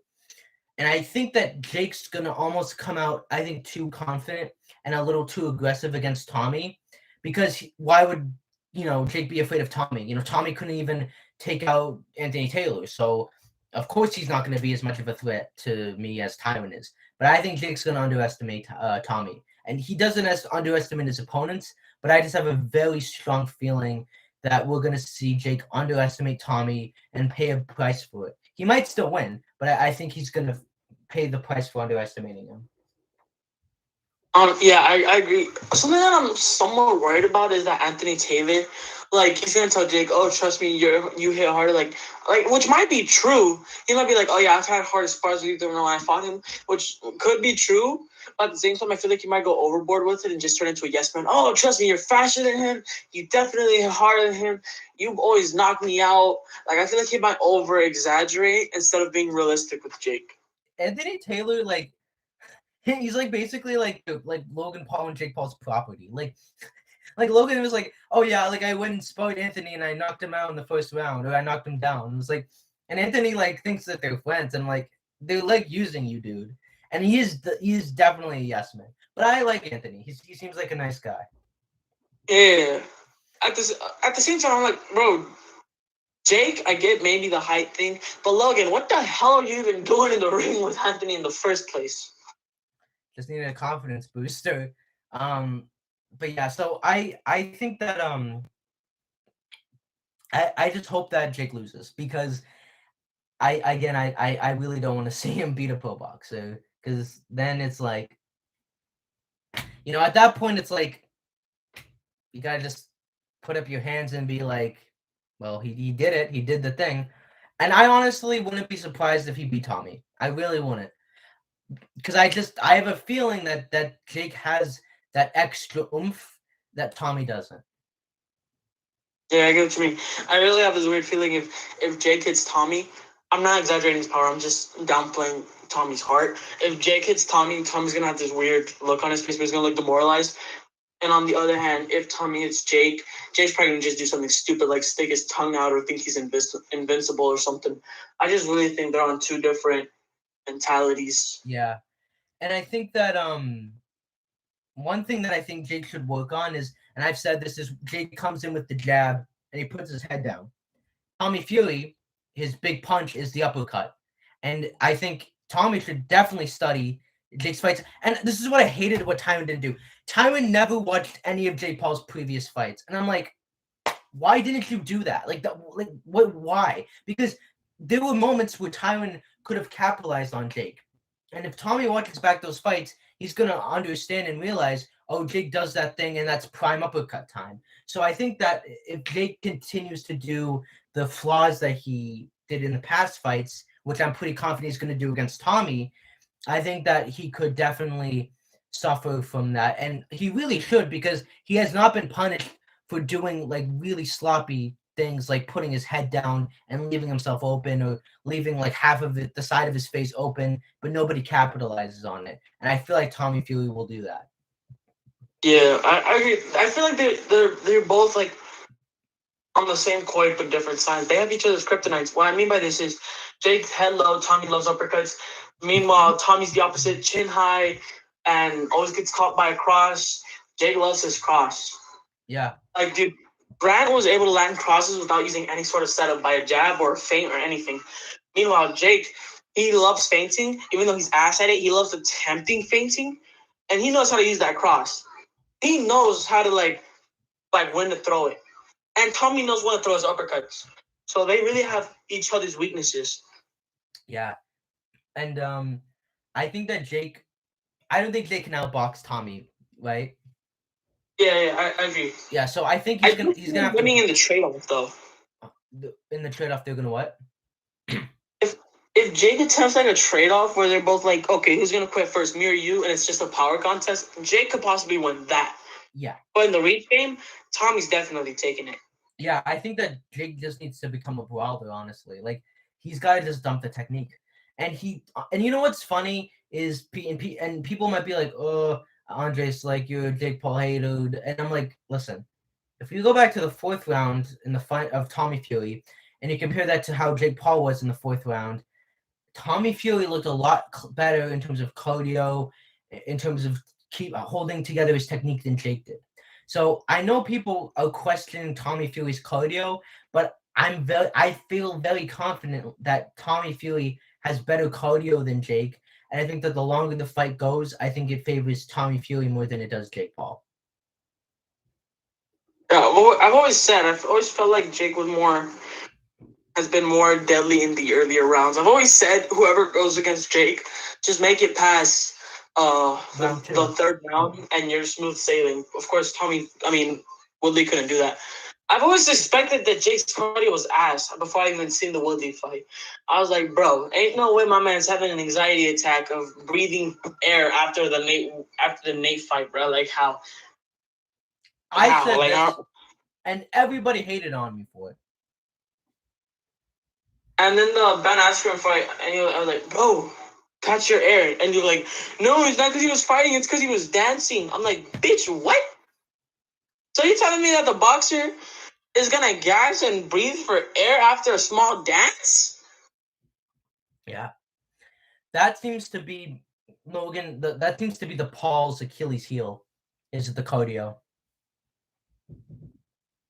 And I think that Jake's gonna almost come out, I think, too confident and a little too aggressive against Tommy, because why would Jake be afraid of Tommy? You know, Tommy couldn't even take out Anthony Taylor, so of course he's not going to be as much of a threat to me as Tywin is. But I think Jake's going to underestimate Tommy, and he doesn't underestimate his opponents. But I just have a very strong feeling that we're going to see Jake underestimate Tommy and pay a price for it. He might still win, but I think he's going to pay the price for underestimating him. Yeah, I agree. Something that I'm somewhat worried about is that Anthony Taylor, like he's gonna tell Jake, "Oh, trust me, you hit harder." Like which might be true. He might be like, "Oh yeah, I've had hard spars with him when I fought him," which could be true. But at the same time, I feel like he might go overboard with it and just turn into a yes man. Oh, trust me, you're faster than him. You definitely hit harder than him. You've always knocked me out. Like I feel like he might over exaggerate instead of being realistic with Jake. Anthony Taylor, like, he's like basically like Logan Paul and Jake Paul's property. Like Logan was like, oh yeah, like I went and sparred Anthony and I knocked him out in the first round, or I knocked him down. It was like, and Anthony like thinks that they're friends, and like they're like using you, dude. And he is definitely a yes man. But I like Anthony. He seems like a nice guy. Yeah. At the same time, I'm like, bro, Jake, I get maybe the height thing, but Logan, what the hell are you even doing in the ring with Anthony in the first place? Just needed a confidence booster. But yeah, so I think that I just hope that Jake loses, because I really don't want to see him beat a pro boxer, because then it's like, at that point it's like you gotta just put up your hands and be like, well, he did it, he did the thing. And I honestly wouldn't be surprised if he beat Tommy. I really wouldn't. because I have a feeling that Jake has that extra oomph that Tommy doesn't. Yeah, I get what you mean. I really have this weird feeling if Jake hits Tommy, I'm not exaggerating his power. I'm just downplaying Tommy's heart. If Jake hits Tommy, Tommy's gonna have this weird look on his face, but he's gonna look demoralized. And on the other hand, if Tommy hits Jake, Jake's probably gonna just do something stupid like stick his tongue out or think he's invincible or something. I just really think they're on two different mentalities. Yeah, and I think that one thing that I think Jake should work on is, and I've said this, is Jake comes in with the jab and he puts his head down. Tommy Fury, his big punch is the uppercut. And I think Tommy should definitely study Jake's fights. And this is what I hated what Tywin didn't do. Tywin never watched any of Jake Paul's previous fights. And I'm like, why didn't you do that? Why? Because there were moments where Tywin could have capitalized on Jake. And if Tommy watches back those fights, he's going to understand and realize, oh, Jake does that thing, and that's prime uppercut time. So I think that if Jake continues to do the flaws that he did in the past fights, which I'm pretty confident he's going to do against Tommy, I think that he could definitely suffer from that. And he really should, because he has not been punished for doing like really sloppy things like putting his head down and leaving himself open, or leaving like half of it, the side of his face open, but nobody capitalizes on it. And I feel like Tommy Fury will do that. Yeah, I agree. I feel like they're both like on the same coin but different sides. They have each other's kryptonites. What I mean by this is Jake's head low, Tommy loves uppercuts. Meanwhile, Tommy's the opposite, chin high, and always gets caught by a cross. Jake loves his cross. Yeah. Like, dude, Brad was able to land crosses without using any sort of setup by a jab or a feint or anything. Meanwhile, Jake, he loves feinting. Even though he's ass at it, he loves attempting feinting. And he knows how to use that cross. He knows how to, like when to throw it. And Tommy knows when to throw his uppercuts. So they really have each other's weaknesses. Yeah. And I think that I don't think Jake can outbox Tommy, right? Yeah, I agree. Yeah, so I think he's gonna have winning to, in the trade-off though. In the trade-off, they're gonna what? If Jake attempts like a trade-off where they're both like, okay, who's gonna quit first, me or you, and it's just a power contest, Jake could possibly win that. Yeah. But in the reach game, Tommy's definitely taking it. Yeah, I think that Jake just needs to become a brawler, honestly. Like, he's got to just dump the technique. And you know what's funny is and people might be like, oh, Andres, like, you're a Jake Paul hater. And I'm like, listen, if you go back to the 4th round in the fight of Tommy Fury, and you compare that to how Jake Paul was in the 4th round, Tommy Fury looked a lot better in terms of cardio, in terms of holding together his technique than Jake did. So I know people are questioning Tommy Fury's cardio, but I feel very confident that Tommy Fury has better cardio than Jake. And I think that the longer the fight goes, I think it favors Tommy Fury more than it does Jake Paul. Yeah, well, I've always felt like Jake has been more deadly in the earlier rounds. I've always said whoever goes against Jake, just make it past the 3rd round and you're smooth sailing. Of course, Woodley couldn't do that. I've always suspected that Jake's cardio was ass before I even seen the Woodley fight. I was like, bro, ain't no way my man's having an anxiety attack of breathing air after the Nate fight, bro. Like how? I said this, and everybody hated on me for it. And then the Ben Askren fight, and I was like, bro, catch your air. And you're like, no, it's not because he was fighting, it's because he was dancing. I'm like, bitch, what? So you're telling me that the boxer is going to gas and breathe for air after a small dance? Yeah. That seems to be, Logan, that seems to be the Paul's Achilles heel, is the cardio.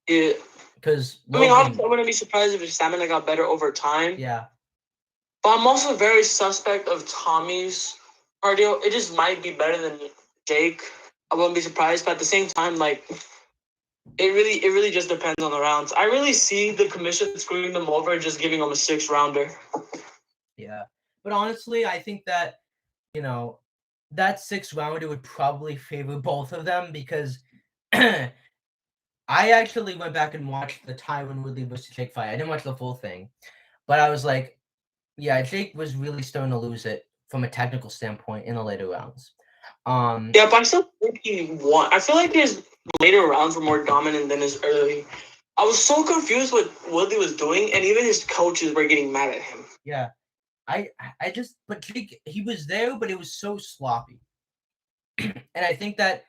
Yeah. Because obviously, I wouldn't be surprised if his stamina got better over time. Yeah. But I'm also very suspect of Tommy's cardio. It just might be better than Jake. I wouldn't be surprised. But at the same time, like, it really just depends on the rounds. I really see the commission screwing them over and just giving them a 6-rounder. Yeah. But honestly, I think that, that 6-rounder would probably favor both of them, because I actually went back and watched the Tyron Woodley versus Jake fight. I didn't watch the full thing, but I was like, yeah, Jake was really starting to lose it from a technical standpoint in the later rounds. Yeah, but I still think he won. I feel like his later rounds were more dominant than his early. I was so confused what Woodley was doing, and even his coaches were getting mad at him. Yeah, I just, but Jake, he was there, but it was so sloppy. And I think that,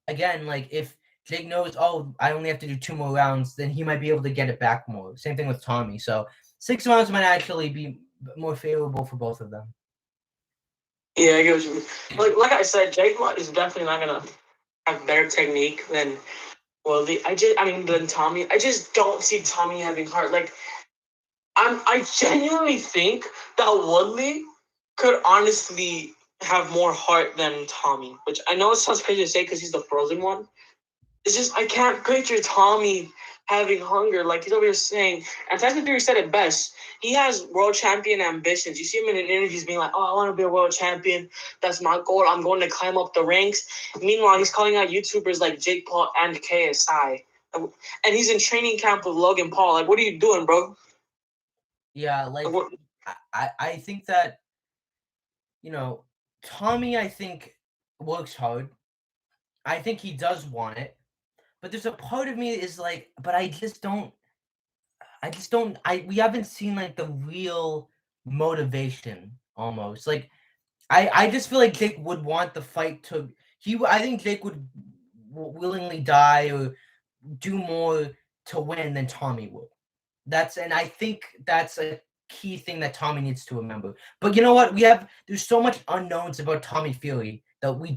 again, like if Jake knows, oh, I only have to do 2 more rounds, then he might be able to get it back more. Same thing with Tommy. So 6 rounds might actually be more favorable for both of them. Yeah, I get what you mean. Like I said, Jake is definitely not gonna have better technique than Woodley. Than Tommy. I just don't see Tommy having heart. Like I genuinely think that Woodley could honestly have more heart than Tommy, which I know it sounds crazy to say because he's the frozen one. It's just I can't picture Tommy having hunger like he's over here saying. And Tyson Fury said it best. He has world champion ambitions. You see him in interviews being like, "Oh, I want to be a world champion. That's my goal. I'm going to climb up the ranks." Meanwhile, he's calling out YouTubers like Jake Paul and KSI, and he's in training camp with Logan Paul. Like, what are you doing, bro? Yeah, like I think that, Tommy, I think, works hard. I think he does want it. But there's a part of me that is like, but we haven't seen like the real motivation almost. Like I just feel like Jake would want the fight to I think Jake would willingly die or do more to win than Tommy would. And I think that's a key thing that Tommy needs to remember. But you know what? There's so much unknowns about Tommy Fury that we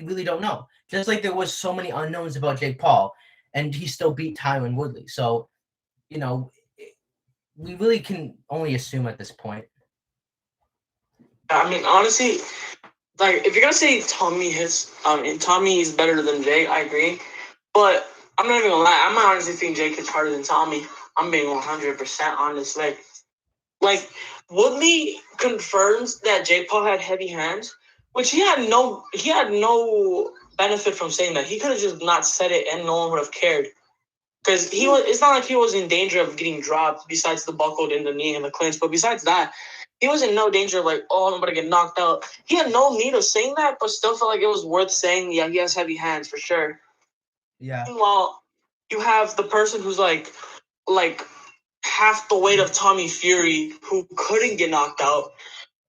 really don't know. Just like there was so many unknowns about Jake Paul, and he still beat Tyron Woodley. So, we really can only assume at this point. I mean, honestly, like if you're gonna say Tommy is better than Jake, I agree. But I'm not even gonna lie, I'm honestly think Jake hits harder than Tommy. I'm being 100% honest. Like Woodley confirms that Jake Paul had heavy hands, which he had no benefit from saying that. He could have just not said it and no one would have cared. Because it's not like he was in danger of getting dropped besides the buckled in the knee and the clinch. But besides that, he was in no danger of like, oh, I'm going to get knocked out. He had no need of saying that, but still felt like it was worth saying, yeah, he has heavy hands for sure. Yeah. Meanwhile, you have the person who's like half the weight of Tommy Fury who couldn't get knocked out,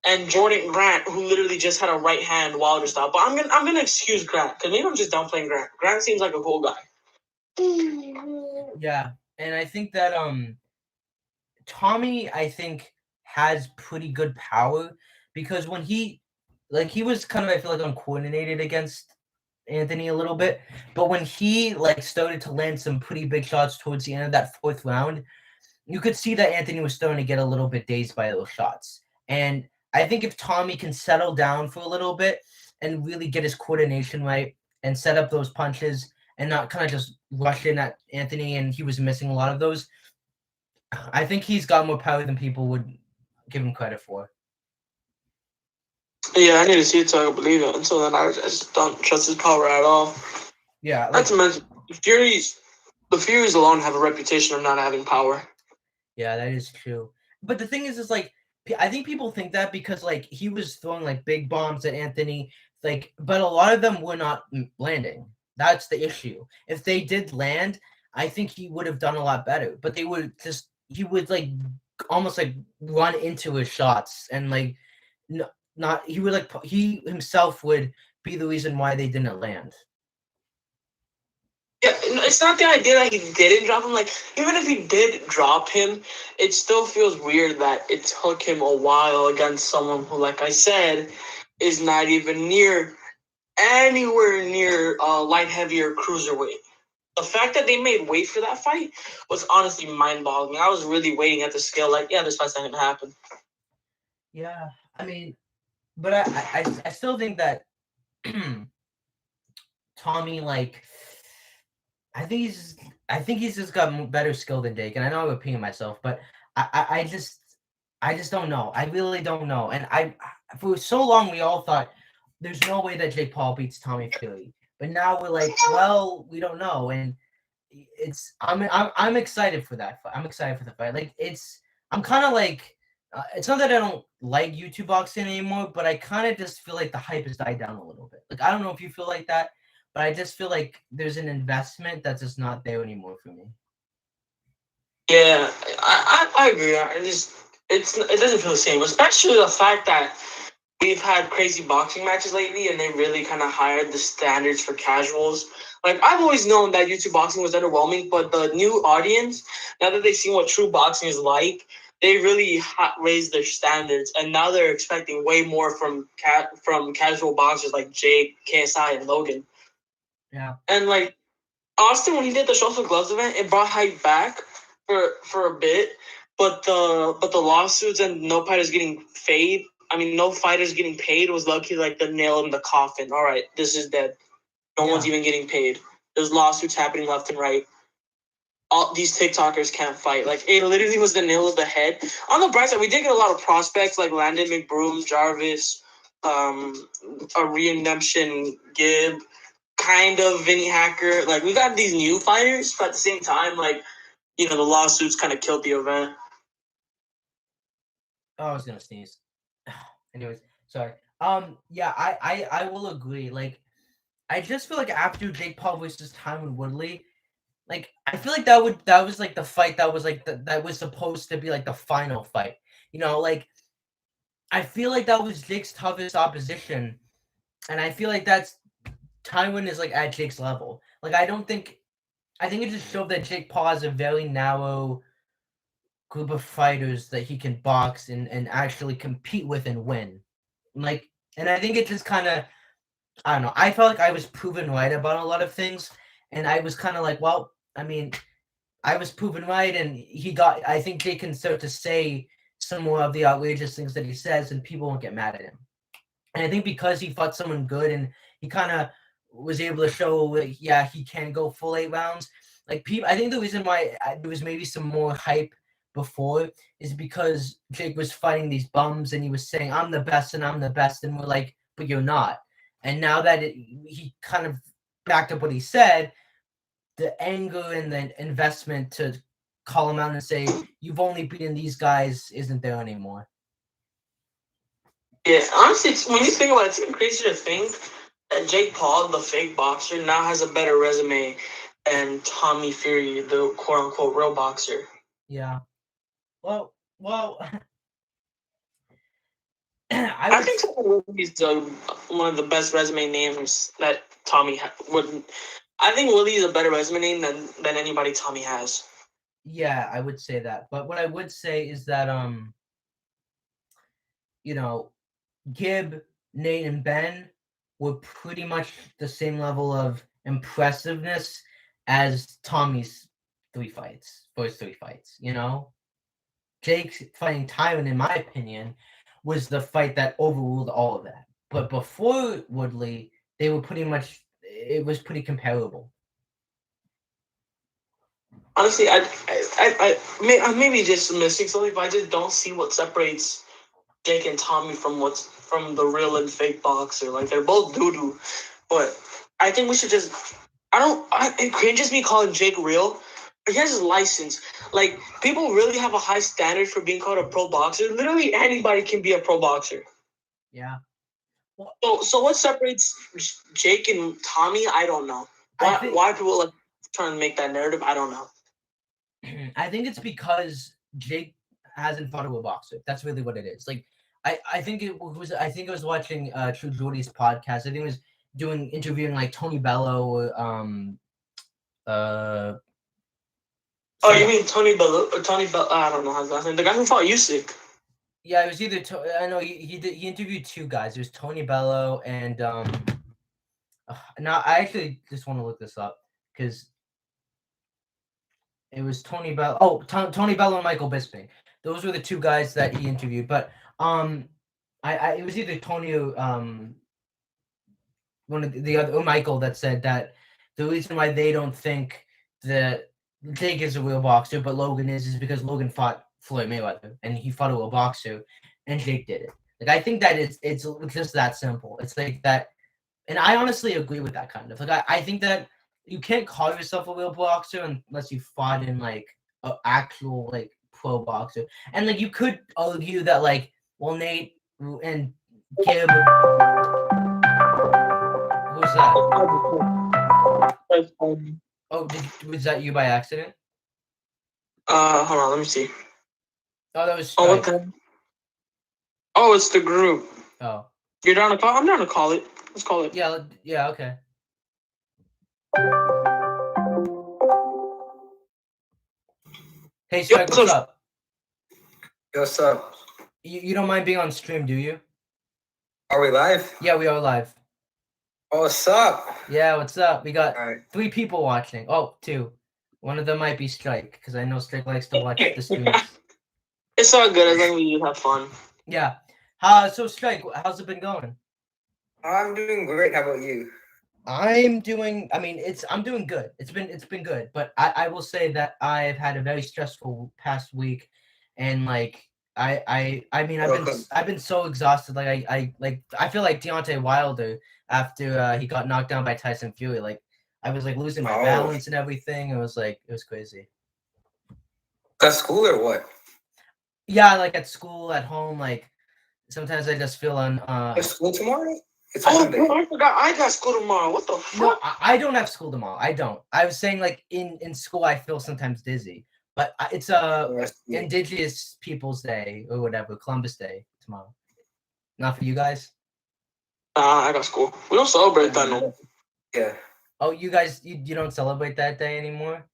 and Jordan Grant who literally just had a right hand Wilder style. But I'm gonna excuse Grant because maybe I'm just downplaying Grant. Grant seems like a cool guy. Yeah, and I think that Tommy, I think, has pretty good power because when he was kind of, I feel like, uncoordinated against Anthony a little bit, but when he started to land some pretty big shots towards the end of that 4th round, you could see that Anthony was starting to get a little bit dazed by those shots. And I think if Tommy can settle down for a little bit and really get his coordination right and set up those punches and not kind of just rush in at Anthony, and he was missing a lot of those, I think he's got more power than people would give him credit for. Yeah, I need to see it so I believe it. Until then, I just don't trust his power at all. Yeah. Not to mention, the Furies alone have a reputation of not having power. Yeah, that is true. But the thing is like, I think people think that because he was throwing big bombs at Anthony, but a lot of them were not landing. That's the issue. If they did land, I think he would have done a lot better. But he would almost run into his shots and he himself would be the reason why they didn't land. Yeah, it's not the idea that he didn't drop him. Like, even if he did drop him, it still feels weird that it took him a while against someone who, like I said, is not even anywhere near light heavy or cruiserweight. The fact that they made weight for that fight was honestly mind-boggling. I was really waiting at the scale, this fight's not going to happen. Yeah, I mean, but I still think that Tommy, I think he's just got better skill than Jake, and I know I'm repeating myself, but I just don't know. I really don't know. And for so long we all thought there's no way that Jake Paul beats Tommy Fury, but now we're like, well, we don't know, and I'm excited for that fight. I'm excited for the fight. I'm kind of it's not that I don't like YouTube boxing anymore, but I kind of just feel like the hype has died down a little bit. Like I don't know if you feel like that, but I just feel like there's an investment that's just not there anymore for me. Yeah, I agree. It doesn't feel the same, especially the fact that we've had crazy boxing matches lately, and they really kind of hired the standards for casuals. Like I've always known that YouTube boxing was underwhelming, but the new audience, now that they've seen what true boxing is like, they really raised their standards, and now they're expecting way more from casual boxers like Jake, KSI, and Logan. Yeah. And like Austin, when he did the Social Gloves event, it brought hype back for a bit, but the lawsuits and no fighters getting paid. I mean, no fighters getting paid was lucky like the nail in the coffin. All right, this is dead. No one's even getting paid. There's lawsuits happening left and right. All these TikTokers can't fight. Like it literally was the nail of the head. On the bright side, we did get a lot of prospects like Landon McBroom, Jarvis, a redemption Gibb, kind of Vinny Hacker. Like we got these new fighters, but at the same time, like the lawsuits kind of killed the event. Oh, I was gonna sneeze. Anyways, sorry. Yeah, I will agree. Like, I just feel like after Jake Paul versus Tyron Woodley, like I feel like that was like the fight that was like that was supposed to be like the final fight. Like I feel like that was Jake's toughest opposition, and I feel like that's Tyron is like at Jake's level. Like I think it just showed that Jake Paul has a very narrow group of fighters that he can box and actually compete with and win. Like, and I think it just kind of, I don't know. I felt like I was proven right about a lot of things, and I was kind of like, well, I mean, I was proven right, and I think Jake can start to say some more of the outrageous things that he says, and people won't get mad at him. And I think because he fought someone good and he kind of was able to show, like, yeah, he can go full 8 rounds. Like people, I think the reason why there was maybe some more hype before is because Jake was fighting these bums and he was saying, "I'm the best and I'm the best," and we're like, "But you're not." And now that he kind of backed up what he said, the anger and the investment to call him out and say, "You've only beaten these guys," isn't there anymore. Yeah, honestly, when you think about it, it's even crazy to think that Jake Paul, the fake boxer, now has a better resume than Tommy Fury, the quote unquote real boxer. Yeah. Well. I think Willie's one of the best resume names that Tommy would. I think Willie is a better resume name than anybody Tommy has. Yeah, I would say that. But what I would say is that Gibb, Nate, and Ben were pretty much the same level of impressiveness as Tommy's first three fights. Jake fighting Tyron, in my opinion, was the fight that overruled all of that. But before Woodley, they were it was pretty comparable. Honestly, I may be just missing something, but I just don't see what separates Jake and Tommy from the real and fake boxer. Like they're both doo doo, but I think we should just. It cringes me calling Jake real. He has his license. Like people really have a high standard for being called a pro boxer. Literally anybody can be a pro boxer. Yeah. Well, so what separates Jake and Tommy? I don't know. Why people like trying to make that narrative? I don't know. I think it's because Jake hasn't fought a real boxer. That's really what it is. Like I think it was I was watching True Jordy's podcast. I think it was interviewing like Tony Bello or Oh, you mean Tony Bello? Tony Bello? I don't know his last name. The guy who fought Usyk. Yeah, it was either I know he interviewed two guys. It was Tony Bello and now I actually just want to look this up because it was Tony Bello. Oh, Tony Bello and Michael Bisping. Those were the two guys that he interviewed. But I it was either Tony or one of the other or Michael that said that the reason why they don't think that Jake is a real boxer, but Logan is because Logan fought Floyd Mayweather and he fought a real boxer, and Jake did it. Like I think that it's just that simple. It's like that, and I honestly agree with that kind of. Like I think that you can't call yourself a real boxer unless you fought in like an actual like pro boxer. And like you could argue that like, well, Nate and Caleb. Who's that? Oh, was that you by accident? Hold on, let me see. Oh, that was Oh, what Strike. the? Oh, it's the group. Oh, You're down to call? I'm down to call it. Let's call it. yeah, okay. Hey, Strike, what's up? Yo, what's up? You don't mind being on stream, do you? Are we live? Yeah, we are live. Oh, what's up? Yeah, what's up? We got All right. 3 people watching. Oh, 2. One of them might be Strike, because I know Strike likes to watch the streams. It's all good as long as you have fun. Yeah. So Strike, how's it been going? I'm doing great. How about you? I'm doing good. It's been good, but I will say that I've had a very stressful past week, and like I've been so exhausted. Like I feel like Deontay Wilder after he got knocked down by Tyson Fury. Like I was like losing my balance and everything. It was crazy. At school or what? Yeah, like at school, at home, like sometimes I just feel At school tomorrow? It's Oh, Sunday. bro, I forgot I got school tomorrow. What the fuck? No, I don't have school tomorrow. I don't. I was saying like in school I feel sometimes dizzy, but it's Indigenous Peoples Day or whatever, Columbus Day tomorrow. Not for you guys. I got school. We don't celebrate that no. Yeah. Oh, you guys, you don't celebrate that day anymore?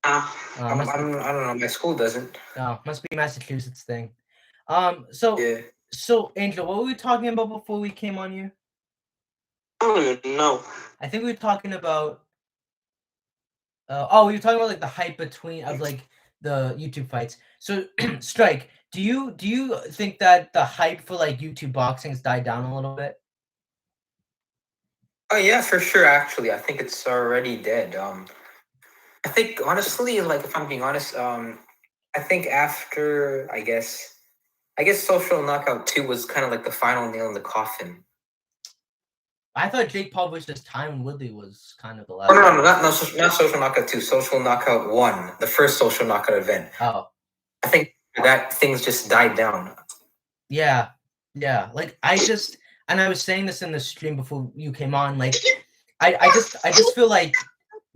Nah. I don't know. My school doesn't. Oh, must be Massachusetts thing. Yeah. So Angel, what were we talking about before we came on here? I don't even know. I think we were talking about. We were talking about like the hype of like the YouTube fights. So Strike, do you think that the hype for like YouTube boxing has died down a little bit? Oh yeah, for sure. Actually, I think it's already dead. I think honestly, like if I'm being honest, I think after I guess Social Knockout 2 was kind of like the final nail in the coffin. I thought Jake Paul versus Tyron Woodley was kind of the last. Oh, no, not Social Knockout 2, Social Knockout 1, the first Social Knockout event. Oh. I think that things just died down. Yeah. Like I was saying this in the stream before you came on, like I just feel like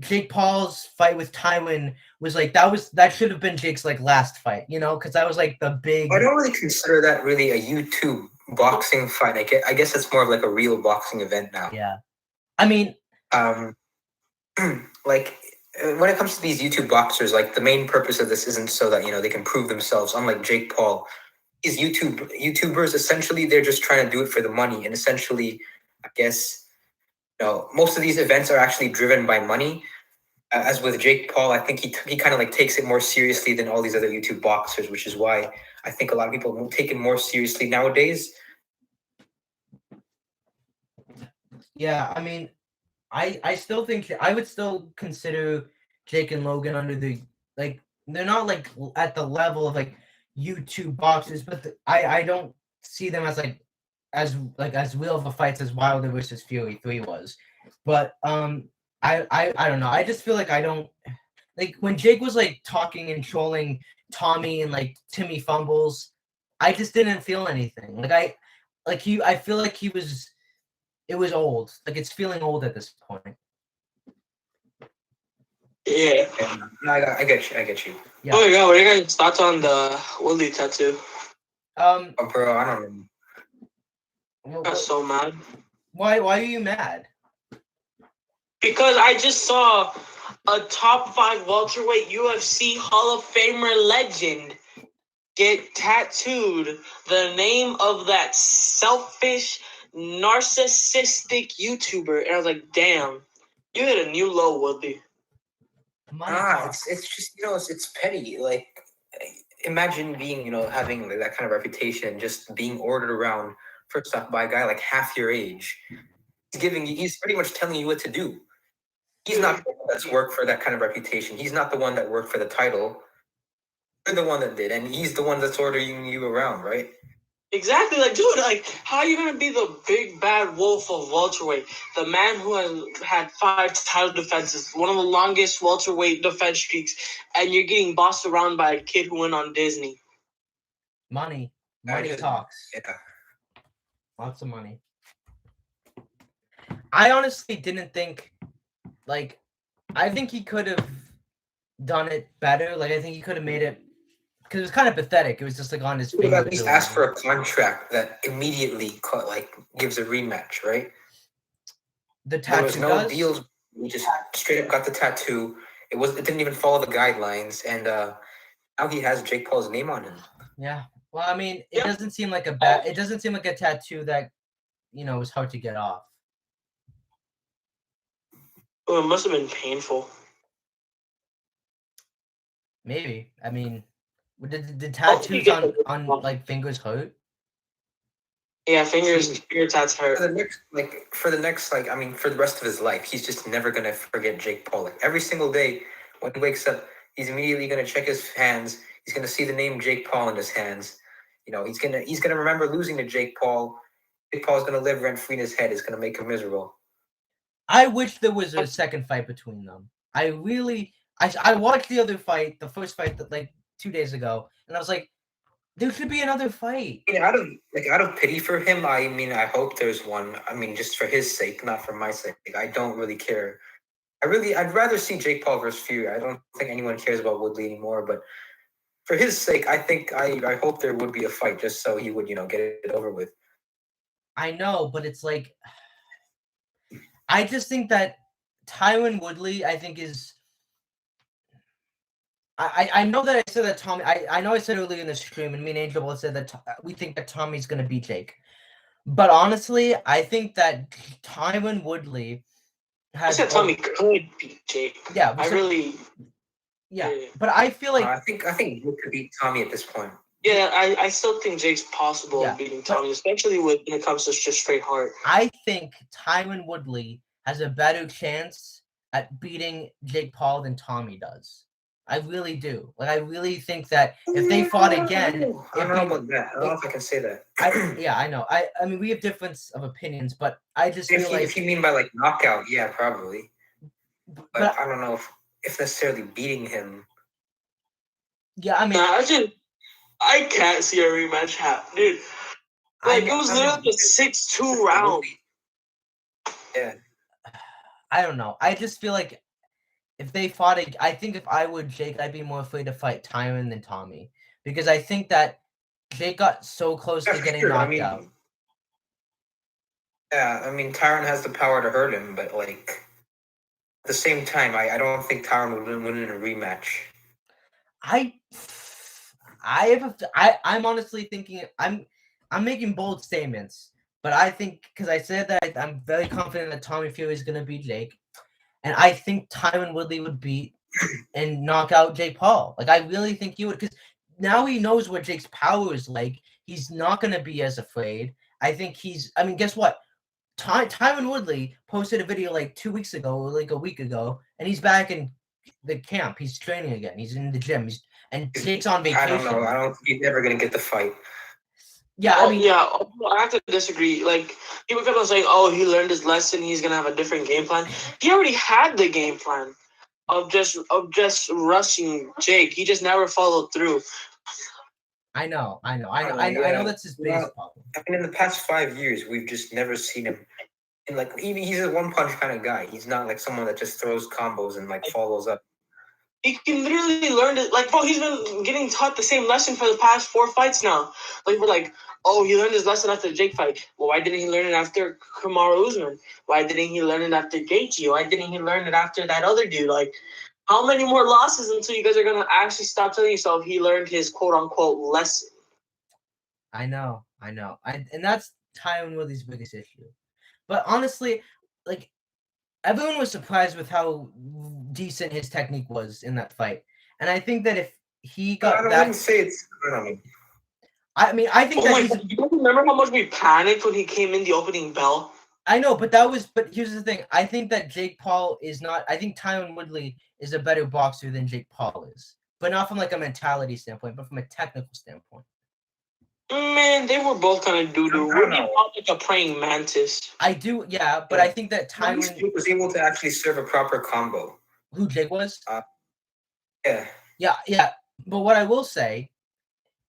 Jake Paul's fight with Tyron was like that should have been Jake's like last fight, you know, because that was like the big. I don't really consider that really a YouTube boxing fight. I guess it's more of like a real boxing event now. Yeah, I mean, like when it comes to these YouTube boxers, like the main purpose of this isn't so that they can prove themselves. Unlike Jake Paul, these YouTubers essentially they're just trying to do it for the money, and essentially, I guess. Most of these events are actually driven by money. As with Jake Paul, I think he kind of like takes it more seriously than all these other YouTube boxers, which is why I think a lot of people will take it more seriously nowadays. Yeah, I mean, I still think I would still consider Jake and Logan under the like they're not like at the level of like YouTube boxers, but I don't see them as as real of a fights as Wilder versus Fury 3 was. But I don't know. I just feel like I don't like when Jake was like talking and trolling Tommy and like Timmy fumbles, I just didn't feel anything. I feel like it was old. Like it's feeling old at this point. Yeah. No, I get you. Yeah. Oh my god, what are your guys' thoughts on the Woodley tattoo? Bro, I don't know. I'm so mad. Why are you mad? Because I just saw a top 5 welterweight UFC Hall of Famer legend get tattooed the name of that selfish, narcissistic YouTuber. And I was like, damn, you hit a new low, Woodley. It's just, it's petty. Like, imagine being, having that kind of reputation, just being ordered around, first off, by a guy like half your age. He's pretty much telling you what to do. He's not the one that's worked for that kind of reputation. He's not the one that worked for the title. You're the one that did, and he's the one that's ordering you around, right? Exactly, like, dude, like, how are you gonna be the big bad wolf of welterweight? The man who has had 5 title defenses, one of the longest welterweight defense streaks, and you're getting bossed around by a kid who went on Disney. Money I- talks. Yeah. Lots of money. I honestly didn't think, like, I think he could have done it better. Like, I think he could have made it, because it was kind of pathetic. It was just like on his He would fingers. have at least or asked whatever. for a contract that immediately like gives a rematch, right? The There was tattoo no does. deals. We just straight up got the tattoo. It didn't even follow the guidelines, and now he has Jake Paul's name on him. Yeah. Well, I mean, it Yep. doesn't seem like a bad. It doesn't seem like a tattoo that, was hard to get off. Oh, it must have been painful. Maybe. I mean, did the Hopefully tattoos you get on the- like fingers hurt? Yeah, finger tats hurt. For the next, I mean, for the rest of his life, he's just never gonna forget Jake Paul. Like every single day when he wakes up, he's immediately gonna check his hands. He's gonna see the name Jake Paul in his hands. He's gonna remember losing to Jake Paul. Jake Paul's gonna live rent free in his head. It's gonna make him miserable. I wish there was a second fight between them. I really, I watched the other fight, the first fight that like 2 days ago, and I was like, there should be another fight. I mean, out of pity for him, I mean, I hope there's one. I mean, just for his sake, not for my sake. I don't really care. I'd rather see Jake Paul versus Fury. I don't think anyone cares about Woodley anymore, but for his sake, I hope there would be a fight just so he would, get it over with. I know, but it's like, I just think that Tyron Woodley, I think is. I know that I said that Tommy. I know I said earlier in the stream, and me and Angel both said that we think that Tommy's gonna beat Jake. But honestly, I think that Tyron Woodley I has. said Tommy could beat Jake. Yeah, Yeah. but I feel like I think Jake could beat Tommy at this point. Yeah, I still think Jake's possible Yeah, of beating Tommy, especially when it comes to just straight heart. I think Tyron Woodley has a better chance at beating Jake Paul than Tommy does. I really do. Like, I really think that if they fought again, I don't know about that. I don't know if I can say that. I know. I mean, we have difference of opinions, but I just feel if you mean by like knockout, yeah, probably. But I don't know if necessarily beating him. Yeah, I mean, I can't see a rematch happen, dude. Like, it was literally a 6-2 round. Yeah. I don't know. I just feel like if they fought, I think if I were Jake, I'd be more afraid to fight Tyron than Tommy, because I think that Jake got so close to getting knocked out. Yeah, I mean, Tyron has the power to hurt him, but like at the same time, I don't think Tyron would win in a rematch. I'm honestly thinking I'm making bold statements, but I think because I said that I'm very confident that Tommy Fury is going to beat Jake, and I think Tyron Woodley would beat and knock out Jake Paul. Like, I really think he would, because now he knows what Jake's power is like. He's not going to be as afraid. I think I mean, guess what? Tyron Woodley posted a video like 2 weeks ago, or like a week ago, and he's back in the camp. He's training again. He's in the gym. And Jake's on vacation. I don't know. I don't think he's ever going to get the fight. Yeah, I mean, I have to disagree. Like, people kept on saying, "Oh, he learned his lesson. He's gonna have a different game plan." He already had the game plan of just rushing Jake. He just never followed through. I know that's his biggest problem. I mean, in the past 5 years, we've just never seen him. And like, he's a one punch kind of guy. He's not like someone that just throws combos and like follows up. He can literally learn it. Like, bro, he's been getting taught the same lesson for the past 4 fights now. Like, we're like, oh, he learned his lesson after the Jake fight. Well, why didn't he learn it after Kamaru Usman? Why didn't he learn it after Gaethje? Why didn't he learn it after that other dude? Like, how many more losses until you guys are gonna actually stop telling yourself he learned his quote unquote lesson? I know, and that's Tyron Woodley's biggest issue. But honestly, like, everyone was surprised with how decent his technique was in that fight, and I think that if he got I wouldn't say it's. I mean, I think that God, you remember how much we panicked when he came in the opening bell? I know, but here's the thing. I think that Jake Paul is not. I think Tyron Woodley is a better boxer than Jake Paul is, but not from like a mentality standpoint, but from a technical standpoint. Man, they were both kind of doo doo. I don't Woodley know. fought like a praying mantis. I do, yeah, but Yeah. I think that Tywin, Jake was able to actually serve a proper combo. who Jake was, Yeah. yeah. But what I will say,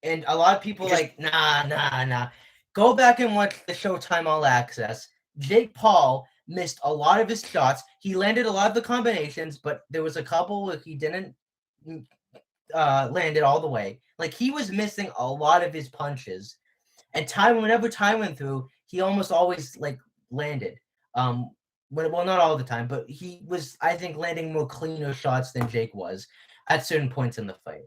and a lot of people Just- like, nah. Go back and watch the Showtime All Access. Jake Paul missed a lot of his shots. He landed a lot of the combinations, but there was a couple where he didn't land it all the way. Like he was missing a lot of his punches. And whenever Tywin threw, he almost always like landed. Well, not all the time, but he was, I think, landing more cleaner shots than Jake was at certain points in the fight.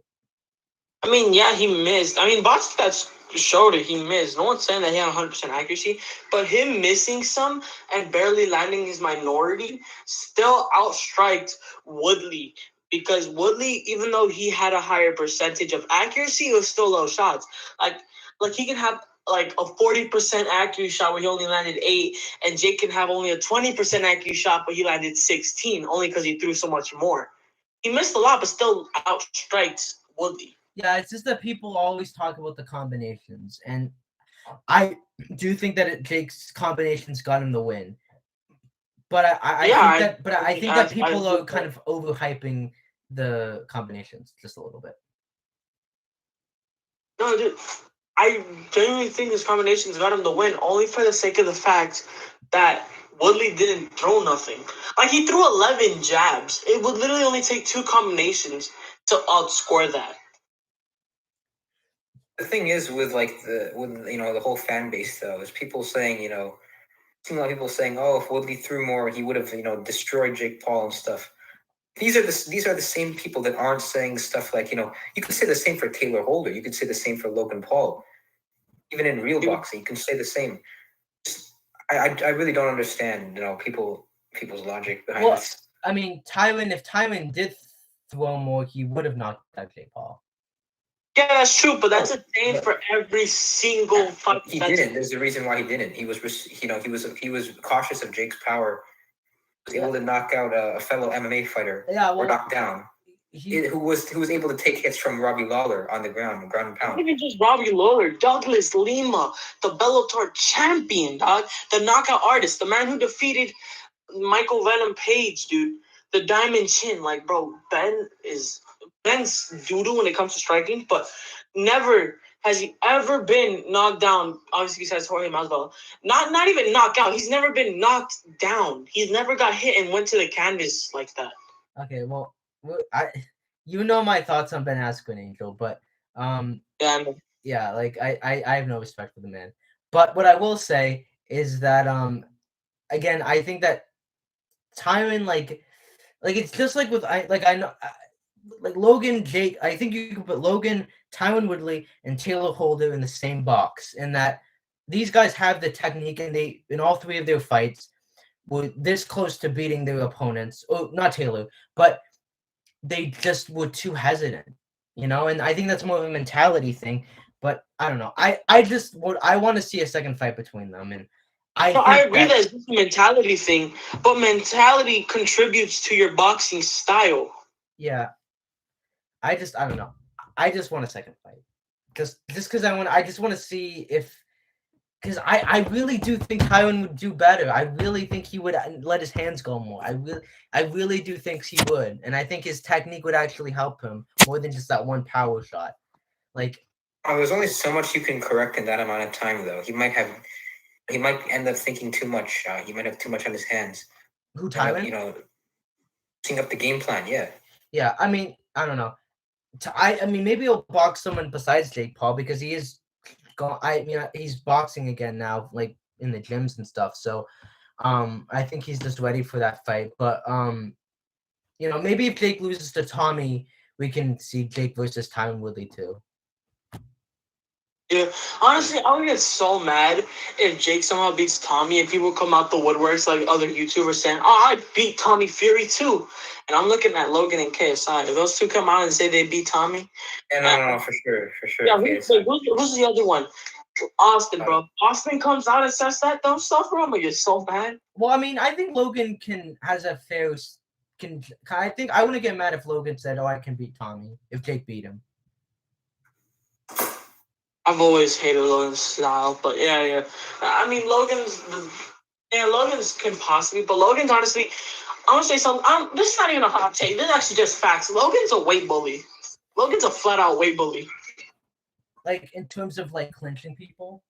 I mean, yeah, he missed. I mean, boxing that showed it. He missed. No one's saying that he had 100% accuracy, but him missing some and barely landing his minority still outstriked Woodley, because Woodley, even though he had a higher percentage of accuracy, it was still low shots. Like he can have like a 40% accuracy shot where he only landed 8, and Jake can have only a 20% accuracy shot, but he landed 16, only because he threw so much more. He missed a lot, but still outstriked Woodley. Yeah, it's just that people always talk about the combinations, and I do think that Jake's combinations got him the win. But I think that people are kind of overhyping the combinations just a little bit. No, dude, I genuinely think his combinations got him the win, only for the sake of the fact that Woodley didn't throw nothing. Like, he threw 11 jabs. It would literally only take 2 combinations to outscore that. The thing is with the whole fan base though is people saying, seeing a lot of people saying, oh, if Woodley threw more, he would have destroyed Jake Paul and stuff. These are the same people that aren't saying stuff like, you could say the same for Taylor Holder, you could say the same for Logan Paul. Even in real boxing, you can say the same. I really don't understand, people's logic behind this. I mean, if Tywin did throw more, he would have knocked out Jake Paul. Yeah, that's true, but that's the same for every single fight. He didn't. There's a reason why he didn't. He was cautious of Jake's power. He was able to knock out a fellow MMA fighter, or knock down. Who was able to take hits from Robbie Lawler on the ground and pound. Not even just Robbie Lawler, Douglas Lima, the Bellator champion, dog, the knockout artist, the man who defeated Michael Venom Page, dude, the Diamond Chin. Like, bro, Ben's doo-doo when it comes to striking, but never has he ever been knocked down, obviously besides Jorge Masvidal. Not even knocked out. He's never been knocked down. He's never got hit and went to the canvas like that. Okay, well, my thoughts on Ben Askren, Angel, but like I have no respect for the man. But what I will say is that again, I think that Tywin, like it's just like with I know like Logan, Jake. I think you can put Logan, Tywin Woodley, and Taylor Holder in the same box, in that these guys have the technique, and they in all 3 of their fights were this close to beating their opponents. Oh, not Taylor, but they just were too hesitant, and I think that's more of a mentality thing. But I don't know. I want to see a second fight between them, and I agree that it's a mentality thing, but mentality contributes to your boxing style. Yeah. I don't know. I just want a second fight. Just because I just want to see because I really do think Tywin would do better. I really think he would let his hands go more. I really do think he would. And I think his technique would actually help him more than just that one power shot. Like, there's only so much you can correct in that amount of time, though. He might end up thinking too much. He might have too much on his hands. Who, Tywin? Setting up the game plan, yeah. Yeah, I mean, I don't know. I mean, maybe he'll box someone besides Jake Paul, because he is gone. He's boxing again now, like in the gyms and stuff. So, I think he's just ready for that fight. But, maybe if Jake loses to Tommy, we can see Jake versus Tywin Woodley too. Yeah, honestly, I would get so mad if Jake somehow beats Tommy and people come out the woodworks like other YouTubers saying, "Oh, I beat Tommy Fury too," and I'm looking at Logan and KSI. If those two come out and say they beat Tommy, no, for sure. Yeah, who's the other one? Austin, bro. Austin comes out and says that, don't suffer. I'm gonna get so bad. Well, I mean, I think Logan has a fair. I think I wouldn't get mad if Logan said, "Oh, I can beat Tommy," if Jake beat him. I've always hated Logan's style, but yeah. I mean, Logan's can possibly, but Logan's honestly, I'm gonna say something. This is not even a hot take. This is actually just facts. Logan's a weight bully. Logan's a flat out weight bully. Like in terms of like clinching people.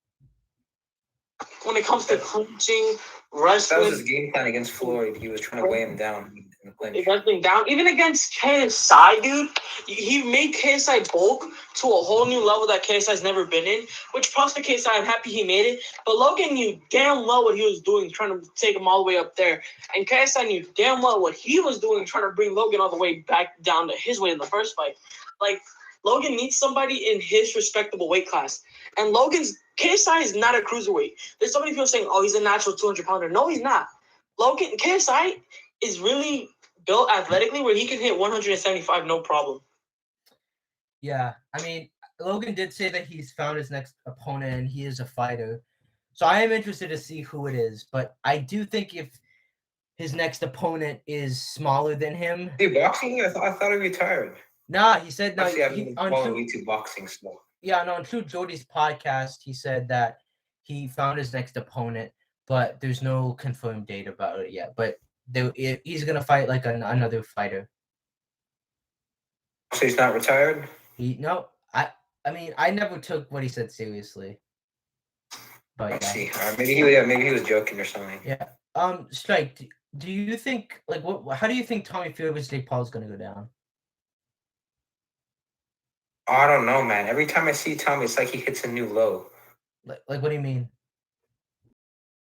When it comes to clinching, That was his wrestling, game plan against Floyd. He was trying to weigh him down in the clinch. wrestling down, even against KSI, dude, he made KSI bulk to a whole new level that KSI's never been in. Which props to KSI. I'm happy he made it. But Logan knew damn well what he was doing, trying to take him all the way up there. And KSI knew damn well what he was doing, trying to bring Logan all the way back down to his weight in the first fight. Like, Logan needs somebody in his respectable weight class. And KSI is not a cruiserweight. There's so many people saying, oh, he's a natural 200-pounder. No, he's not. KSI is really built athletically where he can hit 175 no problem. Yeah, I mean, Logan did say that he's found his next opponent and he is a fighter. So I am interested to see who it is, but I do think if his next opponent is smaller than him. Dude, boxing? I thought he retired. Nah, he said no. Actually, I've been following YouTube boxing stuff. Yeah, no, on True Jody's podcast, he said that he found his next opponent, but there's no confirmed date about it yet. But he's gonna fight like another fighter. So he's not retired? I mean, I never took what he said seriously. But Let's see. Maybe he was joking or something. Yeah. Strike. Do you think how do you think Tommy Fury vs. Jake Paul is gonna go down? I don't know, man. Every time I see Tommy, it's like he hits a new low. Like what do you mean?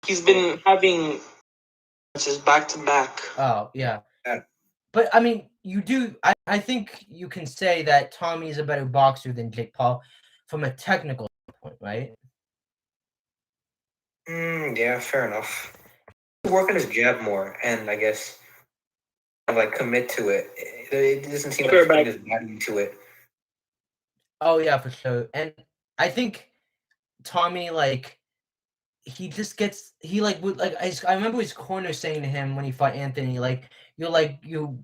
He's been having matches back to back. Oh yeah. But I mean, I think you can say that Tommy is a better boxer than Jake Paul from a technical point, right? Yeah, fair enough. Work on his jab more, and I guess like commit to it. It doesn't seem like he's putting his body into it. Oh yeah, for sure. And I think Tommy I remember his corner saying to him when he fought Anthony, you're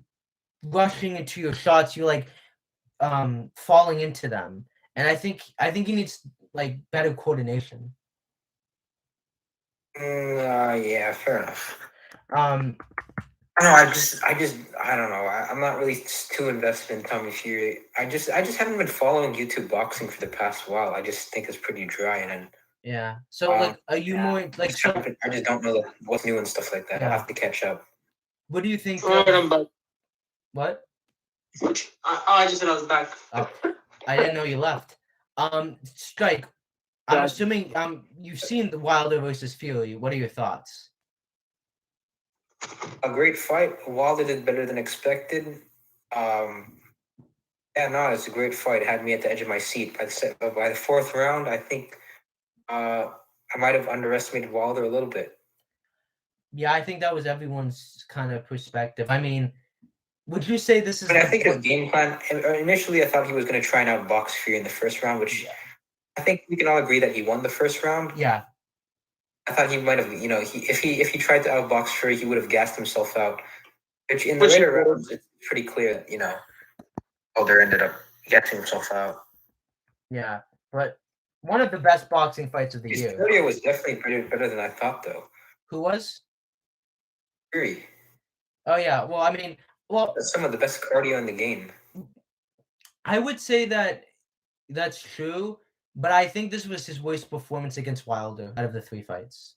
rushing into your shots, you're falling into them. And I think he needs better coordination. Yeah, fair enough. I don't know. I don't know. I'm not really too invested in Tommy Fury. I just haven't been following YouTube boxing for the past while. I just think it's pretty dry, and yeah. So are you more I just don't know what's new and stuff like that. Yeah. I'll have to catch up. What do you think? What? I just said I was back. Oh, I didn't know you left. Strike. I'm assuming you've seen the Wilder versus Fury. What are your thoughts? A great fight. Wilder did better than expected. It's a great fight. It had me at the edge of my seat. By the fourth round, I think I might have underestimated Wilder a little bit. Yeah, I think that was everyone's kind of perspective. I mean, would you say this is? I think his game plan. Initially, I thought he was going to try and outbox Fury in the first round, which I think we can all agree that he won the first round. Yeah. I thought he might have, if he tried to outbox Fury, he would have gassed himself out. Which in the later rounds, it's pretty clear, Wilder ended up gassing himself out. Yeah, but one of the best boxing fights of the year. Fury was definitely better than I thought, though. Who was? Fury. Oh yeah. Well, I mean, that's some of the best cardio in the game. I would say that's true. But I think this was his worst performance against Wilder out of the 3 fights.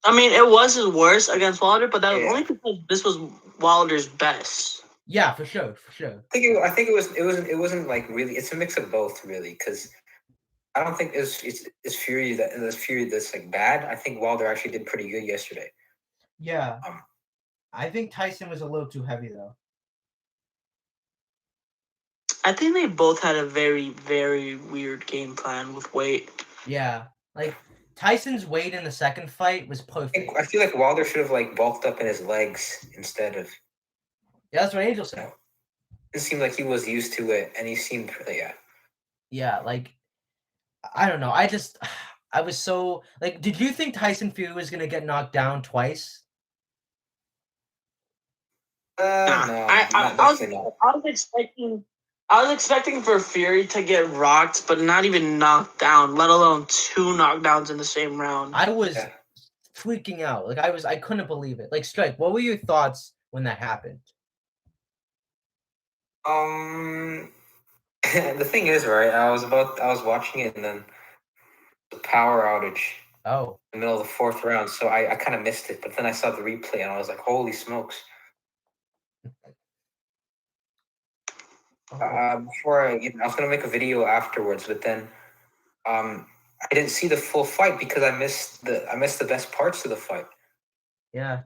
I mean, it was his worst against Wilder, but that was only because this was Wilder's best. Yeah, for sure. I think it wasn't like really. It's a mix of both, really, because I don't think it's Fury that's like bad. I think Wilder actually did pretty good yesterday. Yeah. I think Tyson was a little too heavy though. I think they both had a very, very weird game plan with weight. Yeah. Tyson's weight in the second fight was perfect. I feel like Wilder should have bulked up in his legs instead of. Yeah, that's what Angel said. It seemed like he was used to it, and he seemed Yeah, I don't know. I was so did you think Tyson Fury was gonna get knocked down twice? No, I was expecting I was expecting for Fury to get rocked, but not even knocked down, let alone 2 knockdowns in the same round. I was Yeah. freaking out. Like I couldn't believe it. Like Strike, what were your thoughts when that happened? The thing is, right? I was watching it, and then the power outage Oh, in the middle of the fourth round, so I kind of missed it. But then I saw the replay, and I was like, "Holy smokes!" Before I was gonna make a video afterwards, but then I didn't see the full fight because I missed the best parts of the fight. yeah.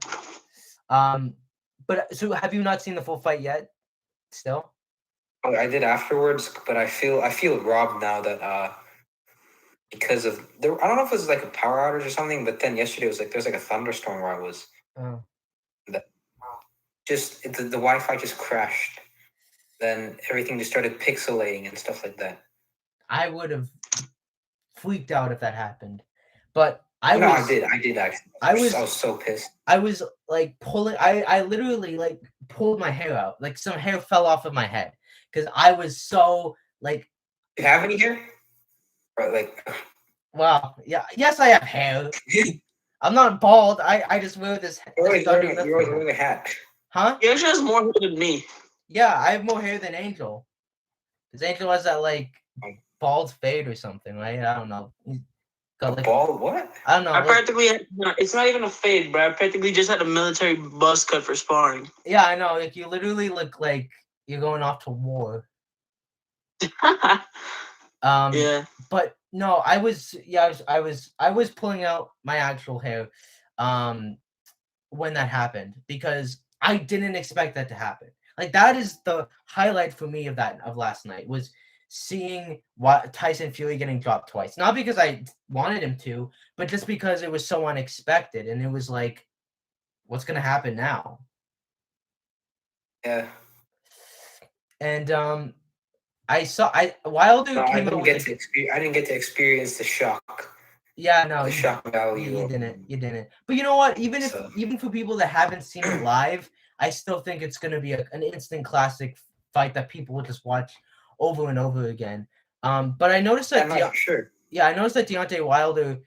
But so have you not seen the full fight yet? Still? I did afterwards, but I feel robbed now that because of there. I don't know if it was like a power outage or something, but then yesterday it was like there's like a thunderstorm where I was. Oh. The Wi-Fi just crashed. Then everything just started pixelating and stuff like that. I would have freaked out if that happened. But I did actually. I I was was so pissed. I was like pulling I literally like pulled my hair out. Like some hair fell off of my head because I was so like, Do you have any hair? Or like wow, yeah, yes I have hair. I'm not bald. I just wear this. you're always Dunder wearing, Mifflin. you're always wearing a hat. Huh? He actually has more hair than me. Yeah, I have more hair than Angel. Because Angel has that like bald fade or something, right? I don't know. He's got like Ball? What? I don't know. I Like, practically, it's not even a fade, bro. I practically just had a military buzz cut for sparring. yeah, I know. Like you literally look like you're going off to war. Yeah. But no, I was pulling out my actual hair when that happened because I didn't expect that to happen. Like that is the highlight for me of last night was seeing what Tyson Fury getting dropped twice. Not because I wanted him to, but just because it was so unexpected and it was like, what's gonna happen now? Yeah. And Wilder No, I came out didn't with get to experience. I didn't get to experience the shock. yeah, no, The shock value. you didn't. But you know what? Even So- even for people that haven't seen it live, I still think it's gonna be an instant classic fight that people will just watch over and over again. But I noticed that I'm not sure. yeah, I noticed that Deontay Wilder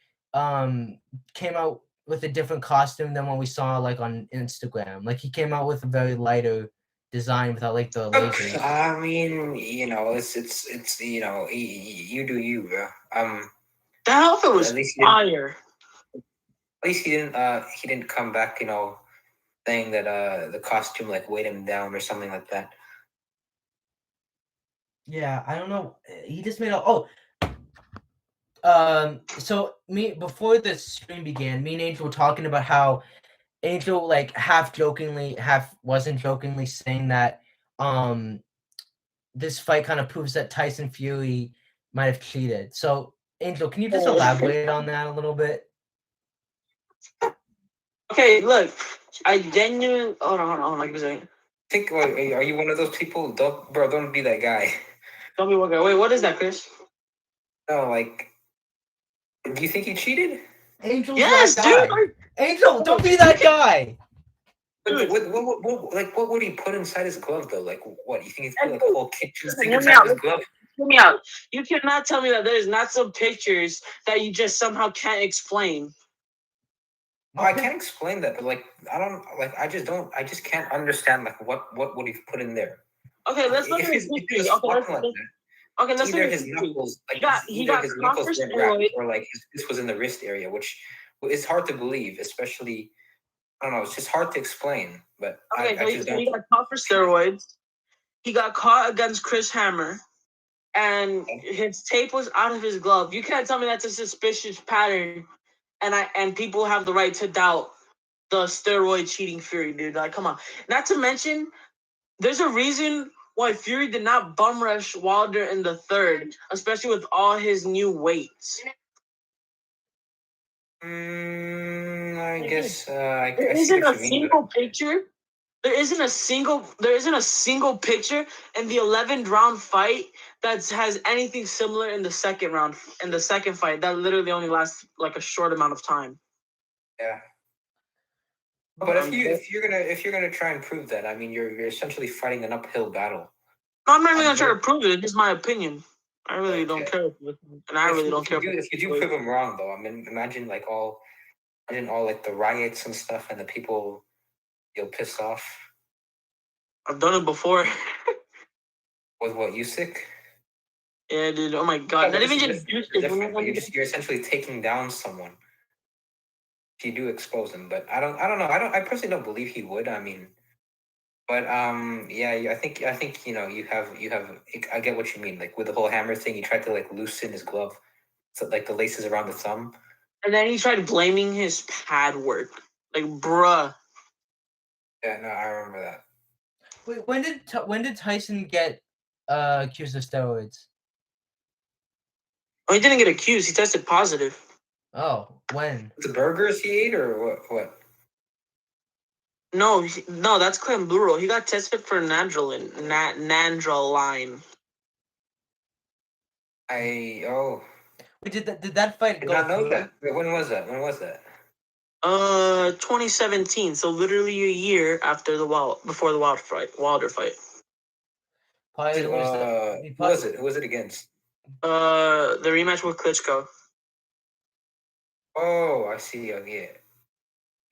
came out with a different costume than what we saw like on Instagram. Like he came out with a very lighter design without like the lasers. I mean, it's you do you, bro. That outfit was At least fire. At least he didn't come back, saying that the costume like weighed him down or something like that. Yeah, I don't know. He just made a so before the stream began, me and Angel were talking about how Angel like half jokingly, half wasn't jokingly saying that this fight kind of proves that Tyson Fury might have cheated. So Angel, can you just elaborate on that a little bit? Okay, look, I genuinely hold on, like a second. Think, are you one of those people? Don't be that guy. Tell me what guy. Wait, what is that, Chris? No, like, do you think he cheated? Angel, Yes, dude. Angel, don't be that guy. Like, what would he put inside his glove though? Like, what you think he's put like a whole kitchen sink Hear me inside out. his glove? Hear me out. You cannot tell me that there's not some pictures that you just somehow can't explain. No, I can't explain that, but like, I just can't understand like what would he put in there? Okay, let's look If at he's his if pictures. he's Okay, fucking like that, okay, let's either look at his his pictures. knuckles, like He got his knuckles copper get steroid. wrapped, or like this was in the wrist area, which is hard to believe, especially. I don't know. It's just hard to explain, but Okay, I just so he don't. got caught for steroids. He got caught against Chris Hammer, and his tape was out of his glove. You can't tell me that's a suspicious pattern, and people have the right to doubt the steroid cheating Fury, dude. Like, come on. Not to mention, there's a reason why Fury did not bum rush Wilder in the third, especially with all his new weights. I guess I There see isn't what a you mean. single picture. There isn't a single picture in the 11th round fight that has anything similar in the second round. In the second fight, that literally only lasts like a short amount of time. Yeah. But if you're gonna try and prove that, I mean, you're essentially fighting an uphill battle. No, I'm not even gonna try to prove it. It's just my opinion. I really don't Okay. care, and I really don't care. If you do prove him wrong, though, I mean, imagine all like the riots and stuff, and the people you'll piss off. I've done it before. With what, Usyk? Yeah, dude. Oh my god. Not even just You're essentially taking down someone. If you do expose him, but I don't know. I personally don't believe he would. I mean, but yeah, I think you have. I get what you mean. Like with the whole hammer thing, he tried to like loosen his glove, so like the laces around the thumb. And then he tried blaming his pad work. Like, bruh. Yeah, no, I remember that. Wait, when did Tyson get accused of steroids? Oh, he didn't get accused. He tested positive. Oh, when? The burgers he ate, or what? No, that's Clenbuterol. He got tested for nandrolone. Nandrolone. Wait, did that fight Did go not know through? that. Wait, when was that? 2017. So literally a year after before the Wilder fight. Probably Who was it? Who was it against? The rematch with Klitschko. Oh, I see. Yeah.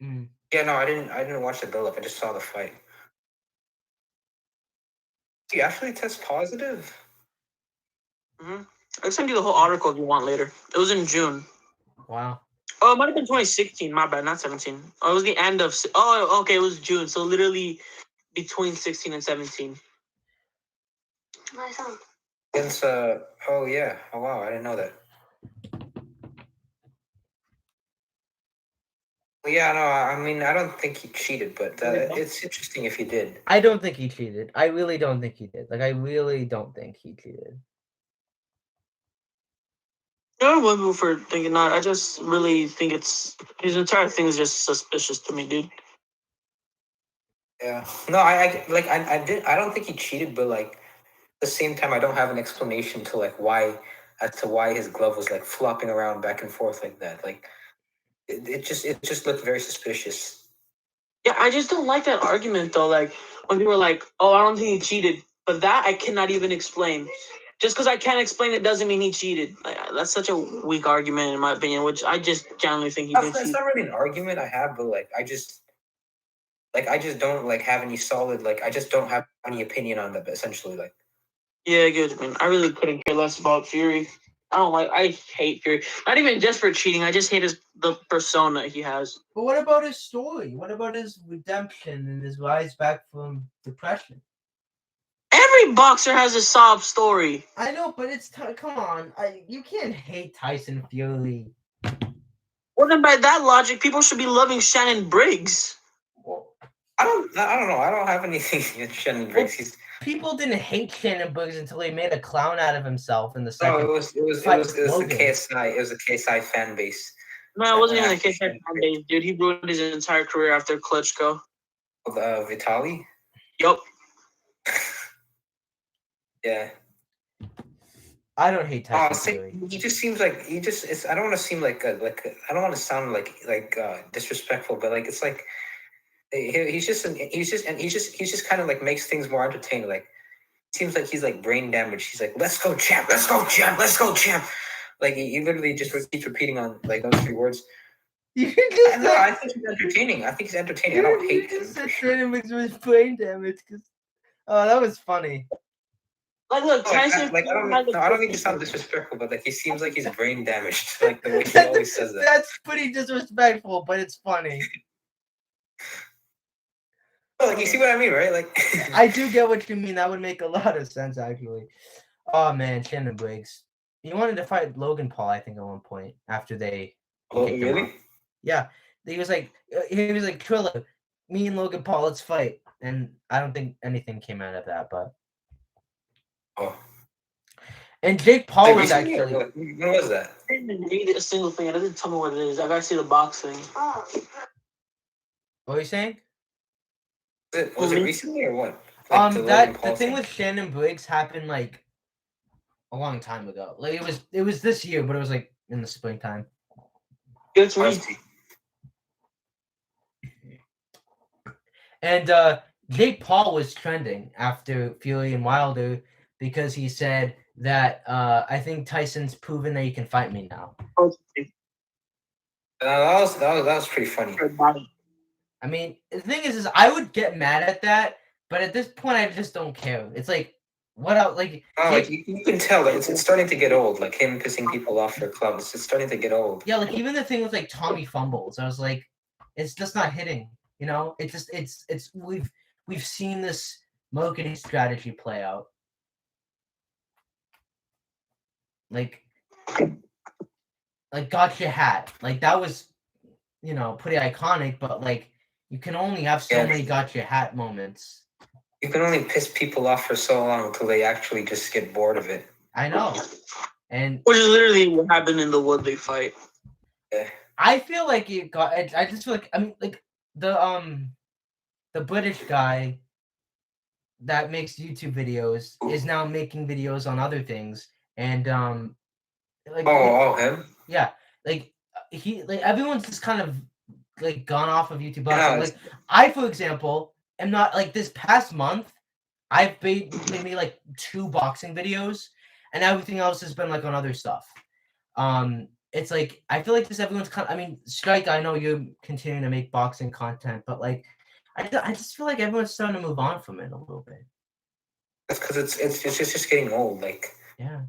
Mm. Yeah, no, I didn't watch the build up. I just saw the fight. Did he actually test positive? Mm-hmm. I'll send you the whole article if you want later. It was in June. Wow. Oh, it might have been 2016. My bad, not 17. Oh, it was the end of. Oh, okay, it was June. So literally between 16 and 17. Against oh yeah. Oh wow, I didn't know that. Well, yeah, no, I mean I don't think he cheated, but it's interesting if he did. I don't think he cheated. I really don't think he did. Like, I really don't think he cheated. I don't blame him for thinking not. I just really think his entire thing is just suspicious to me, dude. Yeah. No, I don't think he cheated, but like at the same time I don't have an explanation to like why his glove was like flopping around back and forth like that. Like it just looked very suspicious. Yeah, I just don't like that argument though. Like when people are like, "Oh, I don't think he cheated," but that I cannot even explain. Just because I can't explain it doesn't mean he cheated. Like, that's such a weak argument in my opinion. Which I just genuinely think he did cheat. It's not really an argument I have, but like I just don't like have any solid I just don't have any opinion on that. Essentially, like. Yeah, good man. I really couldn't care less about Fury. I hate Fury. Not even just for cheating. I just hate the persona he has. But what about his story? What about his redemption and his rise back from depression? Every boxer has a sob story. I know, but come on. You can't hate Tyson Fury. Well, then by that logic, people should be loving Shannon Briggs. Well, I don't know. I don't have anything against Shannon Briggs. People didn't hate Shannon Briggs until he made a clown out of himself in the second. No, it was the KSI. It was the KSI fan base. No, it wasn't even the KSI fan base, dude. He ruined his entire career after Klitschko. Vitaly? Yup. Yeah. I don't hate Tyson. He just seems like I don't want to seem like I don't want to sound like disrespectful, but like it's like he's just kind of like makes things more entertaining. Like seems like he's like brain damaged. He's like, let's go champ, let's go champ, let's go champ. Like he literally just keeps repeating on like those three words. I think he's entertaining. I don't hate him. Shannon Briggs was brain damaged. Oh, that was funny. Like, look, Tyson. I don't mean to sound disrespectful, but like he seems like he's brain damaged. Like the way he always says that. That's pretty disrespectful, but it's funny. Like you see what I mean, right? Like I do get what you mean. That would make a lot of sense, actually. Oh man, Shannon Briggs. He wanted to fight Logan Paul, I think, at one point after they. Oh, really? Yeah, he was like Trilla, me and Logan Paul, let's fight, and I don't think anything came out of that, but. Oh. And Jake Paul was actually. When was that? I didn't read a single thing. I didn't tell me what it is. I gotta see the box thing. What are you saying? Was it recently or what? The thing with Shannon Briggs happened like a long time ago. Like it was this year, but it was like in the springtime. It's recent. And Jake Paul was trending after Fury and Wilder because he said that I think Tyson's proven that he can fight me now. That was pretty funny. I mean, the thing is I would get mad at that, but at this point, I just don't care. It's like, what else? Like, like you can tell that it's starting to get old. Like him pissing people off for clubs, it's starting to get old. Yeah, like even the thing with like Tommy fumbles, I was like, it's just not hitting. You know, it's we've seen this marketing strategy play out. Like gotcha hat, like that was, you know, pretty iconic, but like you can only have so many gotcha hat moments. You can only piss people off for so long until they actually just get bored of it. I know. And which is literally what happened in the Woodley fight. Yeah. I feel like it got. I just feel like, I mean, like the British guy that makes YouTube videos is now making videos on other things, and like him. Yeah, like everyone's just kind of like gone off of YouTube. Yeah, like I, for example, am not like this past month. I've made maybe like 2 boxing videos, and everything else has been like on other stuff. It's like I feel like this everyone's kind of, I mean, Strike, I know you're continuing to make boxing content, but like I just feel like everyone's starting to move on from it a little bit. That's because it's just getting old. Like, yeah,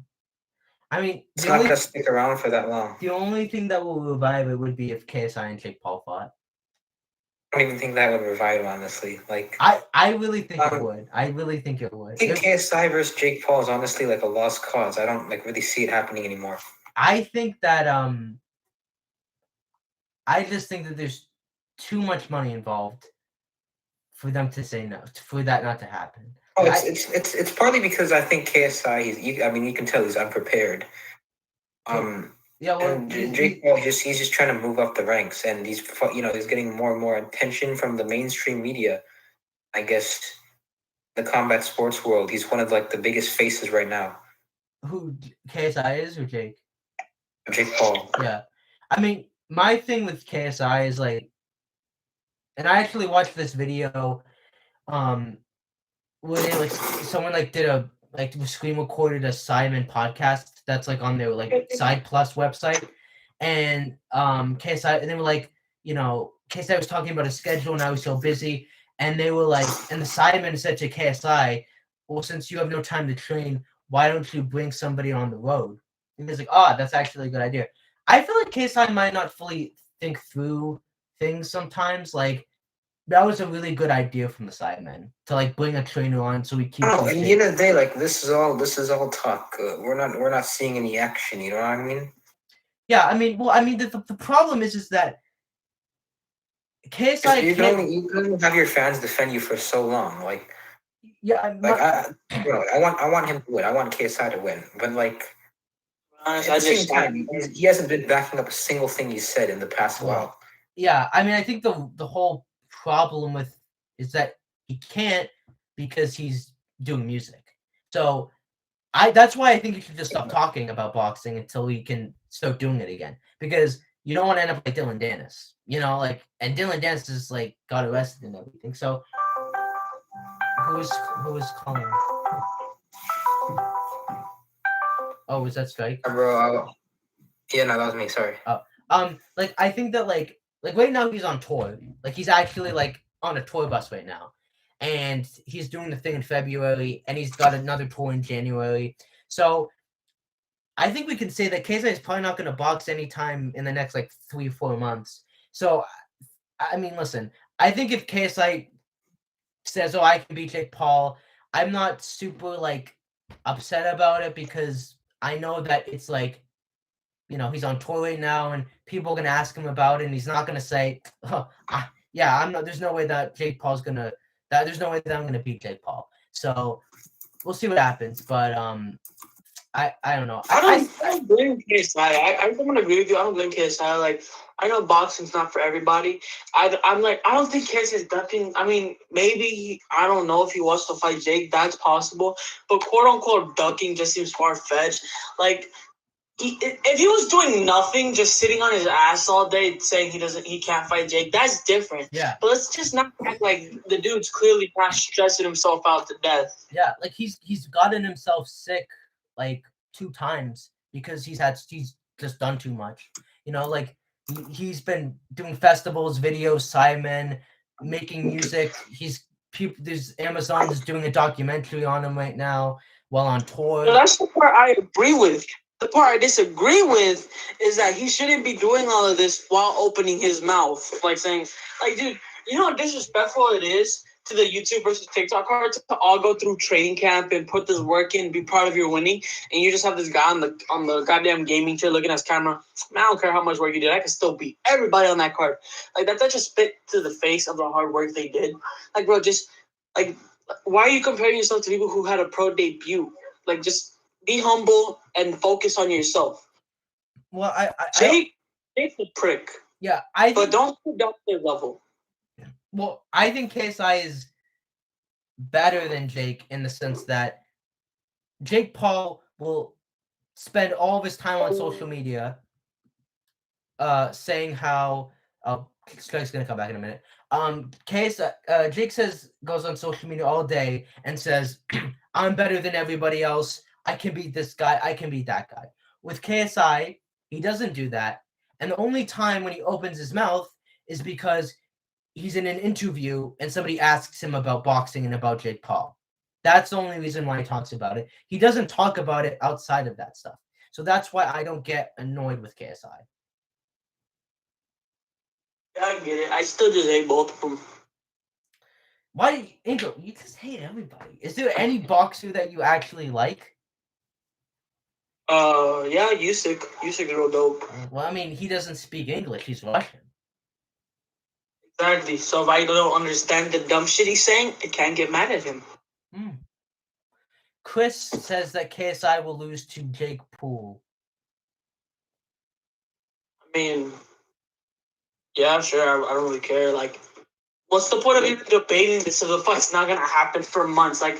I mean, it's not gonna stick around for that long. The only thing that will revive it would be if KSI and Jake Paul fought. I don't even think that would revive it, honestly. Like, I really think it would. I really think it would. I think KSI versus Jake Paul is honestly like a lost cause. I don't like really see it happening anymore. I think that I just think that there's too much money involved for them to say no, for that not to happen. Oh, it's partly because I think KSI. I mean, you can tell he's unprepared. Yeah, well, and Jake Paul, he's just trying to move up the ranks, and he's getting more and more attention from the mainstream media. I guess the combat sports world. He's one of like the biggest faces right now. Who KSI is, or Jake? Jake Paul. Yeah, I mean, my thing with KSI is like, and I actually watched this video, where they like someone like did a screen recorded a Simon podcast that's like on their like Side Plus website, and KSI, and they were like, you know, KSI was talking about his schedule and I was so busy, and they were like, and the Simon said to KSI, well, since you have no time to train, why don't you bring somebody on the road? And he's like, oh, that's actually a good idea. I feel like KSI might not fully think through things sometimes. Like, that was a really good idea from the Sidemen to like bring a trainer on so we keep. Oh, at the end of the day, like this is all talk. We're not seeing any action. You know what I mean? Yeah, I mean, well, I mean, the problem is that KSI you can have your fans defend you for so long. Like, yeah, I want him to win. I want KSI to win, but like. At the same time, he hasn't been backing up a single thing he said in the past while. Yeah, I mean, I think the whole problem with is that he can't because he's doing music. So that's why I think you should just stop talking about boxing until we can start doing it again. Because you don't want to end up like Dylan Dennis, you know, like, and Dylan Dennis is like got arrested and everything. So who is calling? Oh, was that Strike? Bro, yeah, no, that was me. Sorry. Like I think that like right now he's on tour. Like he's actually like on a tour bus right now, and he's doing the thing in February, and he's got another tour in January. So I think we can say that KSI is probably not going to box anytime in the next like 3-4 months. So I mean, listen, I think if KSI says, "Oh, I can beat Jake Paul," I'm not super like upset about it because I know that it's like, you know, he's on tour right now and people are going to ask him about it and he's not going to say, oh, yeah, I'm not, there's no way that Jake Paul's going to, there's no way that I'm going to beat Jake Paul. So we'll see what happens. But I don't know. I don't blame KSI. I don't want to agree with you. I don't blame KSI. Like, I know boxing's not for everybody. I'm like, I don't think KSI is ducking. I mean, maybe, I don't know if he wants to fight Jake. That's possible. But quote-unquote ducking just seems far-fetched. Like, if he was doing nothing, just sitting on his ass all day, saying he can't fight Jake, that's different. Yeah, But let's just not act like the dude's clearly not stressing himself out to death. yeah. Like he's gotten himself sick like 2 times because he's just done too much. You know, like he's been doing festivals, videos, Simon, making music. There's Amazon's doing a documentary on him right now while on tour. So that's the part I agree with. The part I disagree with is that he shouldn't be doing all of this while opening his mouth, like saying, like, dude, you know how disrespectful it is to the YouTube versus TikTok cards to all go through training camp and put this work in, be proud of your winning, and you just have this guy on the goddamn gaming chair looking at his camera. Man, I don't care how much work you did, I can still beat everybody on that card. Like that's such a spit to the face of the hard work they did. Like, bro, just like, why are you comparing yourself to people who had a pro debut? Like, just be humble and focus on yourself. Well, Jake's a prick, yeah, but don't put down their level. Well, I think KSI is better than Jake in the sense that Jake Paul will spend all of his time on social media saying how Strike's gonna come back in a minute. Jake goes on social media all day and says, I'm better than everybody else. I can beat this guy, I can beat that guy. With KSI, he doesn't do that. And the only time when he opens his mouth is because he's in an interview and somebody asks him about boxing and about Jake Paul. That's the only reason why he talks about it. He doesn't talk about it outside of that stuff. So that's why I don't get annoyed with KSI. Yeah, I get it. I still just hate both of them. Why, Angel? You just hate everybody. Is there any boxer that you actually like? Yeah, Usyk. Usyk's real dope. Well, I mean, he doesn't speak English. He's Russian. Exactly. So if I don't understand the dumb shit he's saying, I can't get mad at him. Chris says that KSI will lose to Jake Paul. I mean, yeah, sure. I don't really care. Like, what's the point of even debating this if the fight's not gonna happen for months? Like,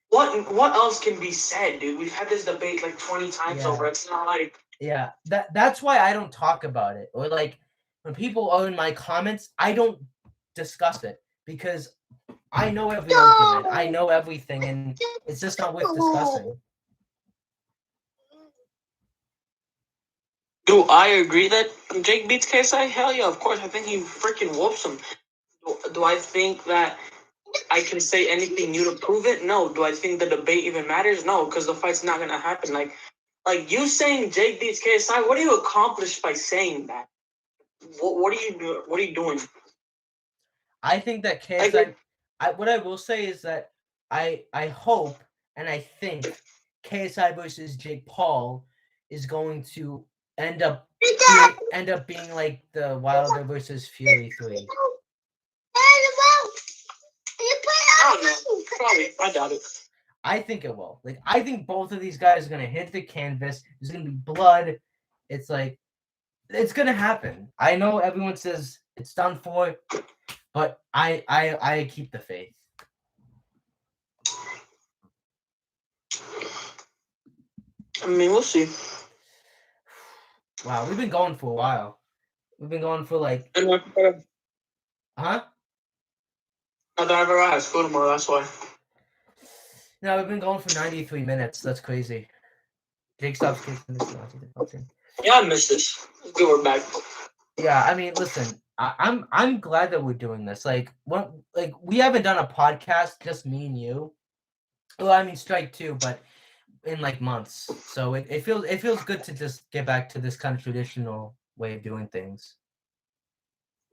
what else can be said, dude? We've had this debate like 20 times over. It's not like that's why I don't talk about it. Or like when people are in my comments, I don't discuss it because I know every argument. I know everything, and it's just not worth discussing. Do I agree that Jake beats KSI? Hell yeah, of course. I think he freaking whoops him. Do I think that I can say anything new to prove it? No. Do I think the debate even matters? No, because the fight's not gonna happen. Like you saying Jake beats KSI. What do you accomplish by saying that? What are you doing? I think that KSI. What I will say is that I hope and I think KSI versus Jake Paul is going to end up being like the Wilder versus Fury 3. I don't know. Probably. I doubt it. I think it will. Like, I think both of these guys are gonna hit the canvas. There's gonna be blood. It's like, it's gonna happen. I know everyone says it's done for, but I keep the faith. I mean, we'll see. Wow, we've been going for a while. We've been going for like, huh? I don't ever have school tomorrow. That's why. No, we've been going for 93 minutes. That's crazy. Jake stops kicking this. Yeah, I missed this. It's good we're back. Yeah, I mean, listen, I'm glad that we're doing this. Like, we haven't done a podcast, just me and you. Well, I mean, Strike too, but in like months. So it feels good to just get back to this kind of traditional way of doing things.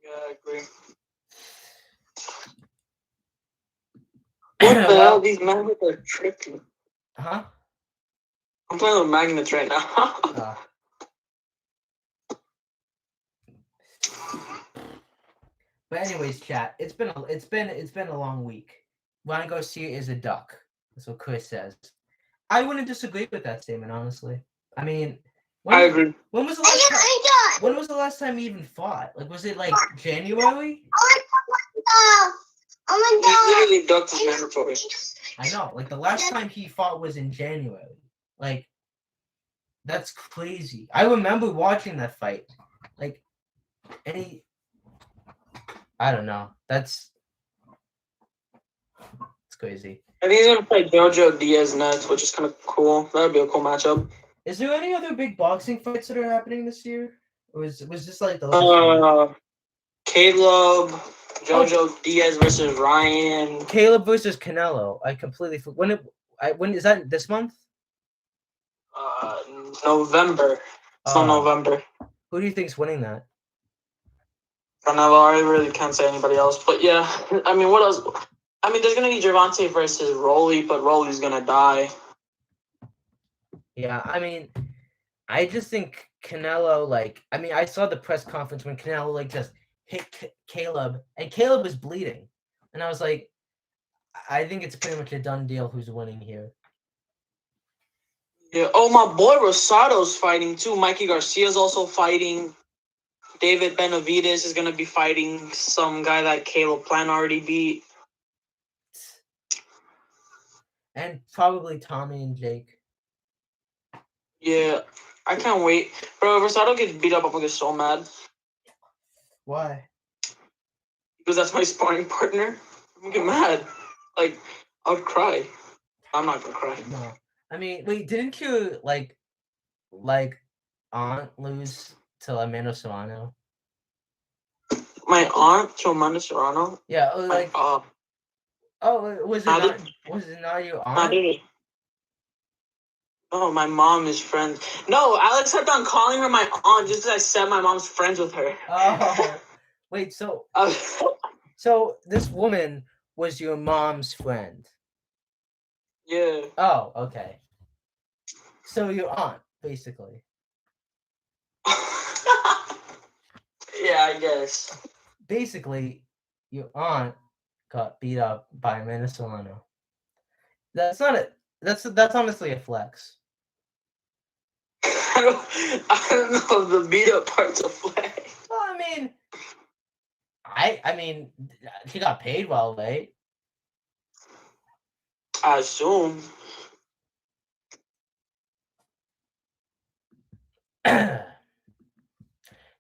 Yeah, I agree. What the hell? These magnets are tripping. Huh? I'm playing with magnets right now. But anyways, chat. It's been a long week. Ryan Garcia is a duck. That's what Chris says. I wouldn't disagree with that statement, honestly. I mean, I agree. When was the last time he even fought? Like, was it like January? He literally ducked his mandatory. I know. Like, the last time he fought was in January. Like, That's crazy. I remember watching that fight. Like, any, I don't know. It's crazy. I think he's gonna play Jojo Diaz next, which is kind of cool. That'd be a cool matchup. Is there any other big boxing fights that are happening this year? Or was this like the last one? Caleb, Jojo Diaz versus Ryan. Caleb versus Canelo. I completely when is that this month? November. It's not November. Who do you think's winning that? Canelo. I really can't say anybody else, but yeah. I mean, what else? I mean, there's gonna be Gervonta versus Rolly, but Rolly's gonna die. Yeah, I mean, I just think Canelo, like, I mean, I saw the press conference when Canelo, like, just hit Caleb, and Caleb was bleeding. And I was like, I think it's pretty much a done deal who's winning here. Yeah. Oh, my boy Rosado's fighting, too. Mikey Garcia's also fighting. David Benavidez is going to be fighting some guy that Caleb Plant already beat. And probably Tommy and Jake. Yeah, I can't wait. Bro, if Rosado gets beat up, I'm going to get so mad. Why? Because that's my sparring partner. I'm going to get mad. Like, I would cry. I'm not going to cry. No. I mean, wait, didn't you, like aunt lose to Amanda Serrano? My aunt to Amanda Serrano? Yeah, like, oh, was it not your aunt? Oh, my mom is friends. No, Alex kept on calling her my aunt just because I said my mom's friends with her. Oh, wait, so this woman was your mom's friend? Yeah. Oh, okay. So your aunt, basically. Yeah, I guess. Basically, your aunt got beat up by Amanda Serrano. That's not it. That's honestly a flex. I don't know if the beat up part's a flex. Well, I mean, she got paid well, right? I assume.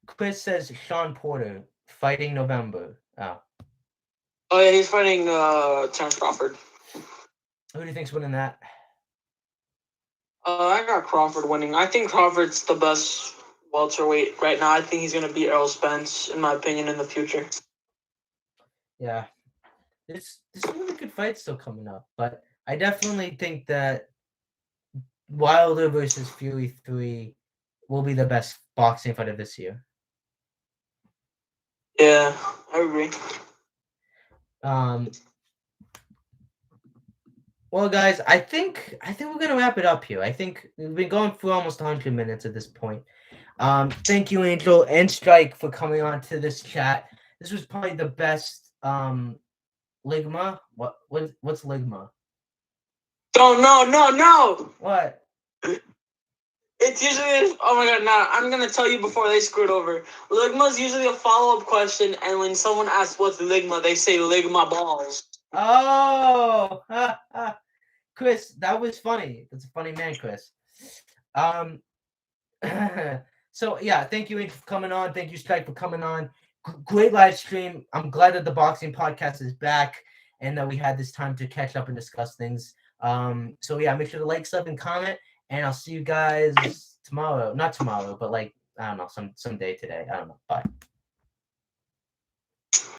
Chris says Sean Porter fighting November. Oh. Oh yeah, he's fighting Terence Crawford. Who do you think's winning that? I got Crawford winning. I think Crawford's the best welterweight right now. I think he's gonna beat Errol Spence, in my opinion, in the future. Yeah. There's some really good fights still coming up, but I definitely think that Wilder versus Fury 3 will be the best boxing fight of this year. Yeah, I agree. Well, guys, I think we're gonna wrap it up here. I think we've been going for almost 100 minutes at this point. Thank you, Angel and Strike, for coming on to this chat. This was probably the best Ligma. What's Ligma? No. What? It's usually oh my god, now I'm gonna tell you before they screw it over. Ligma's usually a follow-up question, and when someone asks what's Ligma, they say Ligma balls. Oh, Chris, that was funny. That's a funny man, Chris. So yeah, thank you for coming on. Thank you, Strike, for coming on. Great live stream. I'm glad that the boxing podcast is back and that we had this time to catch up and discuss things. So yeah, make sure to like, sub, and comment, and I'll see you guys tomorrow. Not tomorrow, but like I don't know, some day today. I don't know. Bye.